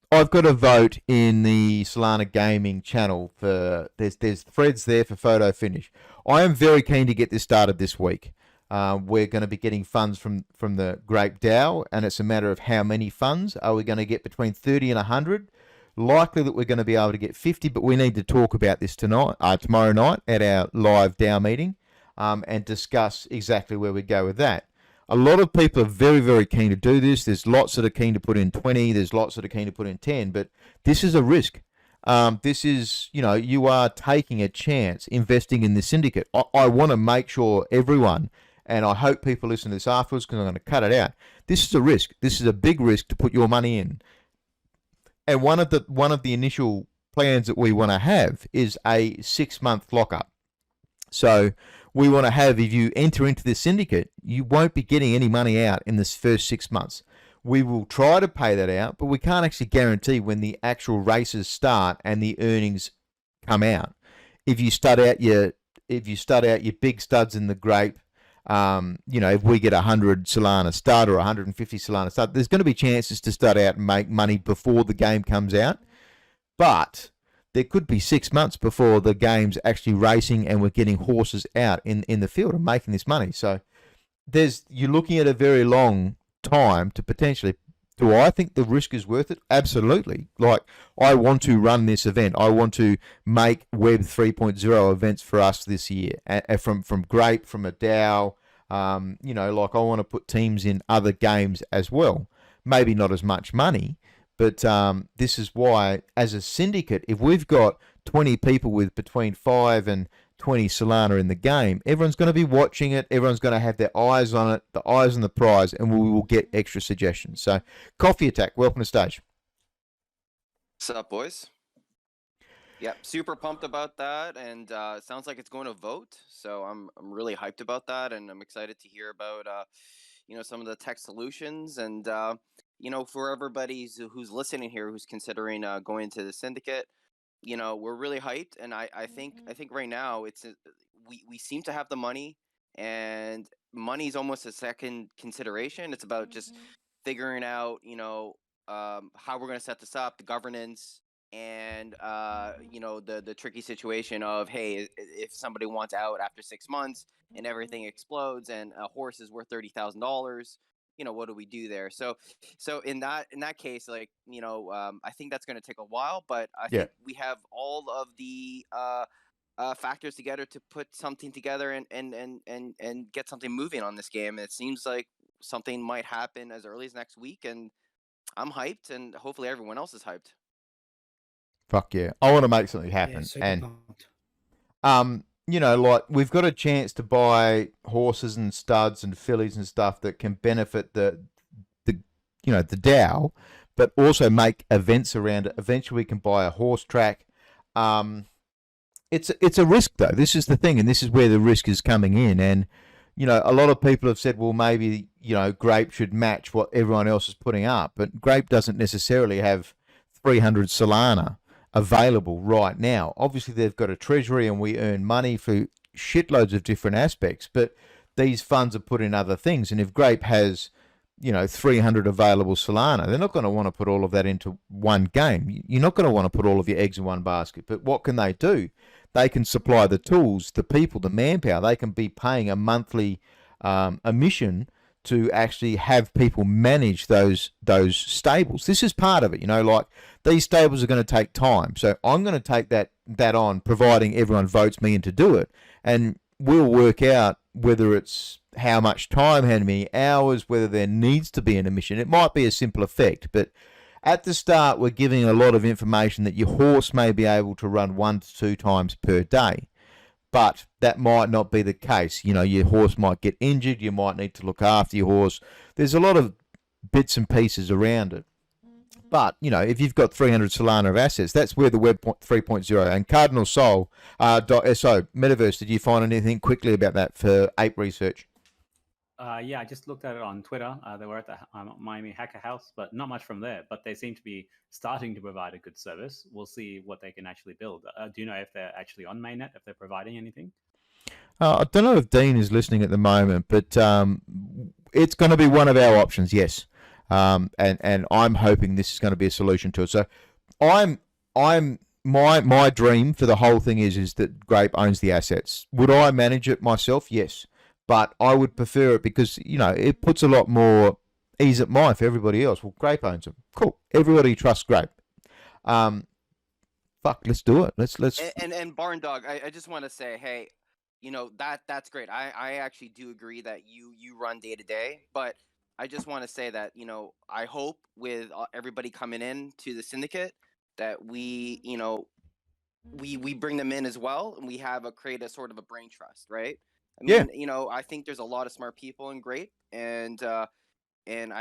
I've got a vote in the Solana Gaming channel for there's threads there for photo finish. I am very keen to get this started this week. We're going to be getting funds from the Grape DAO, and it's a matter of how many funds. Are we going to get between 30 and 100? Likely that we're going to be able to get 50, but we need to talk about this tomorrow night at our live DAO meeting, and discuss exactly where we go with that. A lot of people are very, very keen to do this. There's lots that are keen to put in 20. There's lots that are keen to put in 10, but this is a risk. This is, you are taking a chance investing in this syndicate. I want to make sure everyone, and I hope people listen to this afterwards because I'm going to cut it out. This is a risk. This is a big risk to put your money in. And one of the initial plans that we want to have is a 6-month lockup. So we want to have, if you enter into this syndicate, you won't be getting any money out in this first 6 months. We will try to pay that out, but we can't actually guarantee when the actual races start and the earnings come out. If you stud out your big studs in the Grape, if we get 100 Solana stud or 150 Solana stud, there's going to be chances to start out and make money before the game comes out. But there could be 6 months before the game's actually racing and we're getting horses out in the field and making this money. So you're looking at a very long time to potentially. Do I think the risk is worth it? Absolutely. Like, I want to run this event. I want to make Web 3.0 events for us this year. From Grape, from a DAO, I want to put teams in other games as well. Maybe not as much money, but this is why, as a syndicate, if we've got 20 people with between 5 and 20 Solana in the game, everyone's going to be watching it. Everyone's going to have their eyes on it, the eyes on the prize, and we will get extra suggestions. So, Coffee Attack, welcome to stage. What's up, boys? Yep, super pumped about that, and it sounds like it's going to vote. So I'm really hyped about that, and I'm excited to hear about some of the tech solutions, and for everybody who's listening here, who's considering going to the syndicate. We're really hyped, and I think right now we seem to have the money, and money's almost a second consideration. It's about just figuring out how we're going to set this up, the governance, and the tricky situation of, hey, if somebody wants out after 6 months and everything explodes and a horse is worth $30,000, what do we do there? So in that case, I think that's going to take a while, but I think we have all of the factors together to put something together and get something moving on this game. And it seems like something might happen as early as next week, and I'm hyped, and hopefully everyone else is hyped. Fuck yeah. I want to make something happen. And we've got a chance to buy horses and studs and fillies and stuff that can benefit the DAO, but also make events around it. Eventually we can buy a horse track. It's a risk though. This is the thing, and this is where the risk is coming in. And a lot of people have said, well, maybe Grape should match what everyone else is putting up, but Grape doesn't necessarily have 300 Solana available right now. Obviously, they've got a treasury, and we earn money for shitloads of different aspects, but these funds are put in other things. And if Grape has 300 available Solana, they're not going to want to put all of that into one game. You're not going to want to put all of your eggs in one basket. But what can they do? They can supply the tools, the people, the manpower. They can be paying a monthly emission to actually have people manage those stables. This is part of it, these stables are going to take time. So I'm going to take that on, providing everyone votes me in to do it. And we'll work out whether it's how much time, how many hours, whether there needs to be an emission. It might be a simple effect, but at the start, we're giving a lot of information that your horse may be able to run 1 to 2 times per day. But that might not be the case. Your horse might get injured. You might need to look after your horse. There's a lot of bits and pieces around it. But, if you've got 300 Solana of assets, that's where the Web 3.0 and .sol, Metaverse, did you find anything quickly about that for Ape research? Yeah, I just looked at it on Twitter. They were at the Miami Hacker House, but not much from there. But they seem to be starting to provide a good service. We'll see what they can actually build. Do you know if they're actually on mainnet, if they're providing anything? I don't know if Dean is listening at the moment, but it's going to be one of our options, yes. And I'm hoping this is going to be a solution to it. So my dream for the whole thing is that Grape owns the assets. Would I manage it myself? Yes. But I would prefer it because, it puts a lot more ease at mind for everybody else. Well, Grape owns them. Cool. Everybody trusts Grape. Let's do it. Let's. And Barn Dog, I just want to say, hey, that's great. I actually do agree that you run day to day, but I just want to say that, I hope with everybody coming in to the syndicate that we bring them in as well, and we create a sort of a brain trust, right? I mean, I think there's a lot of smart people in Grape, and I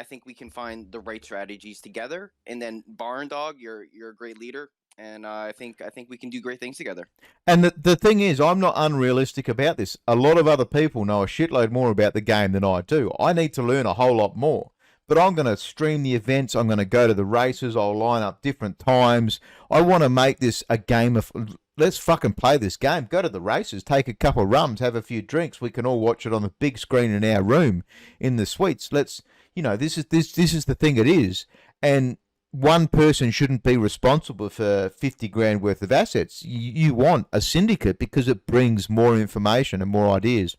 think we can find the right strategies together. And then Barn Dog, you're a great leader, and I think we can do great things together. And the thing is, I'm not unrealistic about this. A lot of other people know a shitload more about the game than I do. I need to learn a whole lot more. But I'm going to stream the events. I'm going to go to the races. I'll line up different times. I want to make this a game of... Let's fucking play this game. Go to the races, take a couple of rums, have a few drinks. We can all watch it on the big screen in our room in the suites. This is the thing it is. And one person shouldn't be responsible for 50 grand worth of assets. You want a syndicate because it brings more information and more ideas.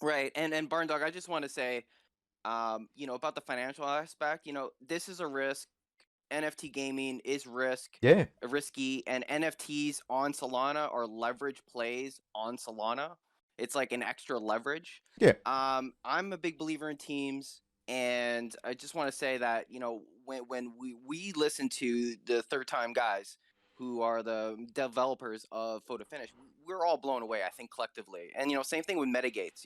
Right. And Barn Dog, I just want to say, about the financial aspect, this is a risk. NFT gaming is risky, and NFTs on Solana are leverage plays on Solana. It's like an extra leverage. Yeah. I'm a big believer in teams, and I just want to say that when we listen to the third time guys, who are the developers of Photo Finish, we're all blown away, I think, collectively. And, same thing with MetaGates.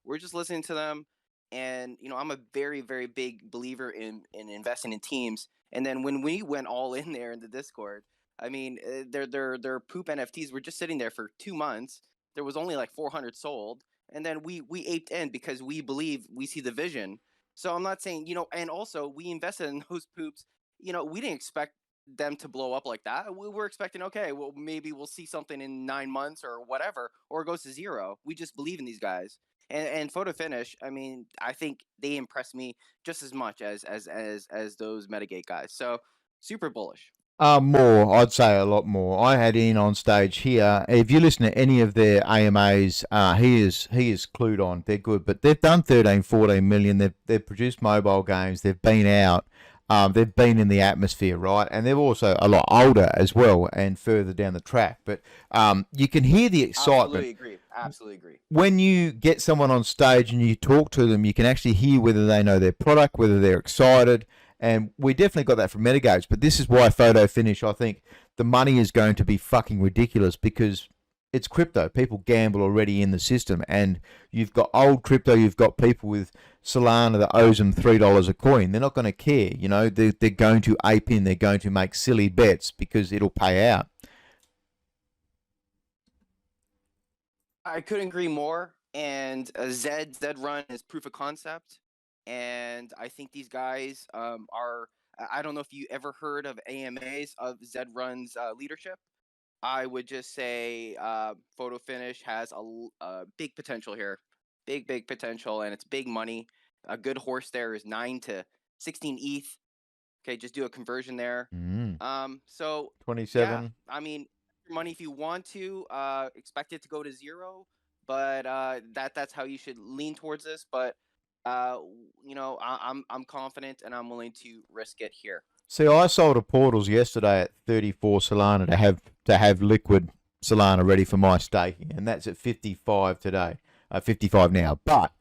We're just listening to them. And, I'm a very, very big believer in investing in teams. And then when we went all in there in the Discord, I mean, their poop NFTs were just sitting there for 2 months. There was only like 400 sold. And then we aped in because we believe we see the vision. So I'm not saying, and also we invested in those poops. We didn't expect them to blow up like that. We were expecting, okay, well, maybe we'll see something in 9 months or whatever, or it goes to zero. We just believe in these guys. And Photo Finish, I mean, I think they impress me just as much as those Metagate guys. So super bullish. More, I'd say a lot more. I had Ian on stage here. If you listen to any of their AMAs, he is clued on. They're good, but they've done 13, 14 million. They've produced mobile games. They've been out. They've been in the atmosphere, right? And they're also a lot older as well and further down the track. But you can hear the excitement. Absolutely agree. When you get someone on stage and you talk to them, you can actually hear whether they know their product, whether they're excited. And we definitely got that from MetaGates. But this is why Photo Finish, I think the money is going to be fucking ridiculous because it's crypto. People gamble already in the system. And you've got old crypto, you've got people with Solana that owes them $3 a coin. They're not going to care. They're going to ape in. They're going to make silly bets because it'll pay out. I couldn't agree more. And Zed Run is proof of concept. And I think these guys are. I don't know if you ever heard of AMAs of Zed Run's leadership. I would just say Photo Finish has a big potential here. Big potential, and it's big money. A good horse there is 9 to 16 ETH. Okay, just do a conversion there. So 27. Yeah, I mean, money if you want to. Expect it to go to zero, but that's how you should lean towards this. But I'm confident and I'm willing to risk it here. See, I sold a Portals yesterday at 34 Solana to have liquid Solana ready for my staking, and that's at 55 today. 55 now. But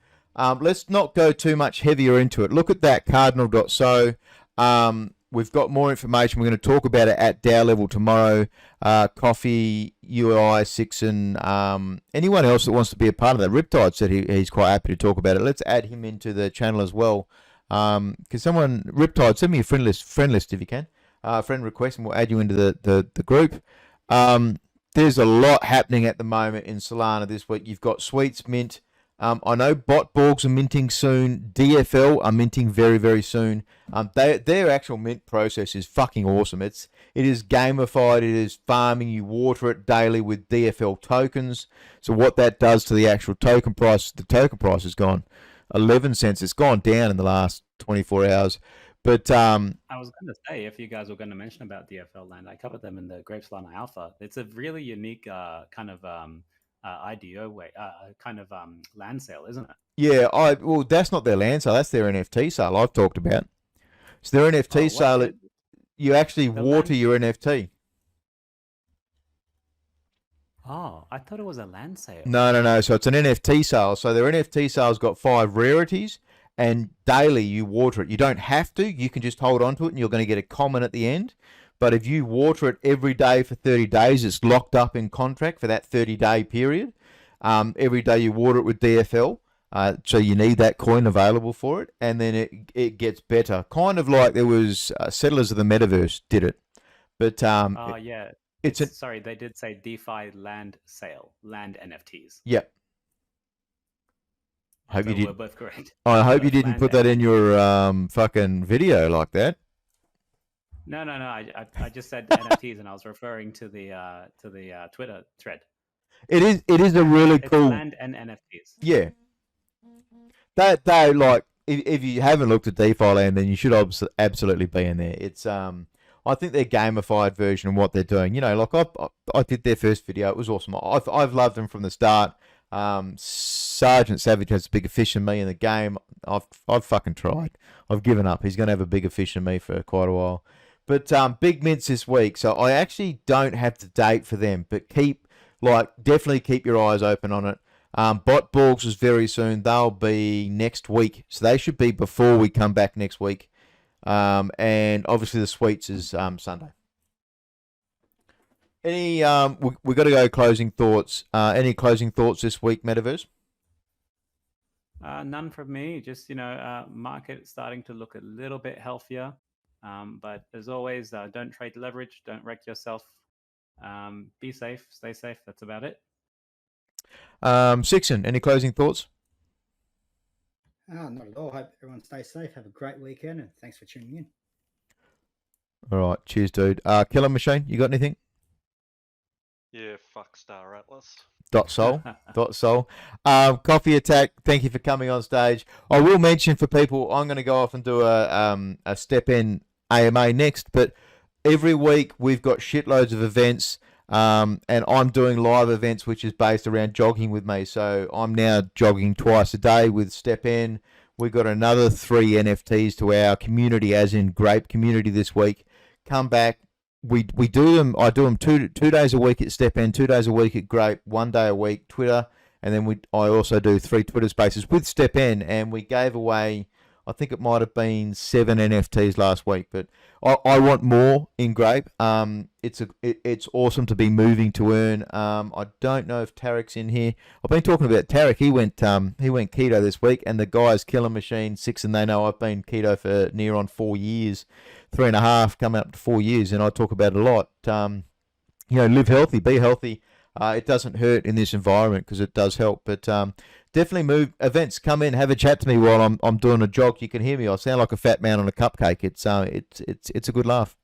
let's not go too much heavier into it. Look at that barndog.so. We've got more information. We're going to talk about it at DAO level tomorrow. Coffee, UI, Sixon, anyone else that wants to be a part of that. Riptide said he's quite happy to talk about it. Let's add him into the channel as well. Riptide, send me a friend list if you can. Friend request, and we'll add you into the group. There's a lot happening at the moment in Solana this week. You've got Sweets mint. I know Botborgs are minting soon. DFL are minting very, very soon. Their actual mint process is fucking awesome. It is gamified. It is farming. You water it daily with DFL tokens. So what that does to the actual token price, the token price has gone 11 cents. It's gone down in the last 24 hours. But I was going to say, if you guys were going to mention about DFL land, I covered them in the Grape Solana Alpha. It's a really unique kind of IDO way, kind of land sale, isn't it? Yeah, well, that's not their land sale. That's their NFT sale I've talked about. So their NFT sale, you actually water your NFT. Oh, I thought it was a land sale. No. So it's an NFT sale. So their NFT sale's got 5 rarities, and daily you water it. You don't have to. You can just hold on to it, and you're going to get a common at the end. But if you water it every day for 30 days, it's locked up in contract for that 30-day period. Every day you water it with DFL. So you need that coin available for it, and then it gets better. Kind of like there was Settlers of the Metaverse did it. But yeah. Sorry, they did say DeFi land sale, land NFTs. Yep. Hope you did. We're both correct. I hope you didn't put that in your fucking video like that. No. I just said NFTs, and I was referring to the Twitter thread. It is a really cool land and NFTs. Yeah. That like if you haven't looked at DeFi land, then you should absolutely be in there. It's I think their gamified version of what they're doing. Like I did their first video. It was awesome. I've loved them from the start. Sergeant Savage has a bigger fish than me in the game. I've fucking tried. I've given up. He's going to have a bigger fish than me for quite a while. But big mints this week. So I actually don't have the date for them, but definitely keep your eyes open on it. Botborgs is very soon. They'll be next week. So they should be before we come back next week. And obviously the Sweets is Sunday. Any we got to go closing thoughts. Any closing thoughts this week, Metaverse? None from me. Just market starting to look a little bit healthier. But as always, don't trade leverage. Don't wreck yourself. Be safe. Stay safe. That's about it. Sixon, any closing thoughts? Not at all. Hope everyone stays safe. Have a great weekend, and thanks for tuning in. All right, cheers, dude. Killer Machine, you got anything? Yeah, fuck Star Atlas. .sol. .sol. Coffee Attack, thank you for coming on stage. I will mention for people, I'm going to go off and do a step in AMA next, but every week we've got shitloads of events, and I'm doing live events which is based around jogging with me. So I'm now jogging twice a day with Step In. We got another 3 NFTs to our community, as in Grape community, this week. Come back. We do them. I do them two days a week at Step In, 2 days a week at Grape, 1 day a week Twitter, and then I also do 3 Twitter Spaces with Step In, and we gave away, I think it might have been 7 NFTs last week, but I want more in Grape. It's awesome to be moving to earn. I don't know if Tarek's in here. I've been talking about Tarek. He went keto this week, and the guy's Killer Machine 6, and they know I've been keto for near on 4 years, 3.5, coming up to 4 years, and I talk about it a lot. Live healthy, be healthy. It doesn't hurt in this environment because it does help, but definitely move events. Come in, have a chat to me while I'm doing a jog. You can hear me. I sound like a fat man on a cupcake. It's a good laugh.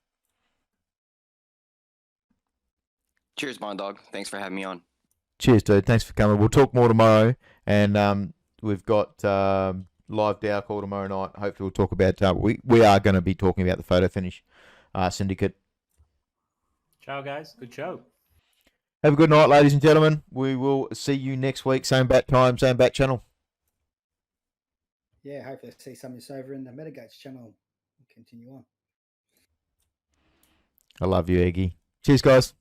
Cheers, Barndog. Thanks for having me on. Cheers, dude. Thanks for coming. We'll talk more tomorrow, and we've got live DAO call tomorrow night. Hopefully, we'll talk about. We are going to be talking about the photo finish syndicate. Ciao, guys. Good show. Have a good night, ladies and gentlemen. We will see you next week. Same bat time, same bat channel. Yeah, hopefully see some of this over in the MetaGates channel. We'll continue on. I love you, Eggy. Cheers, guys.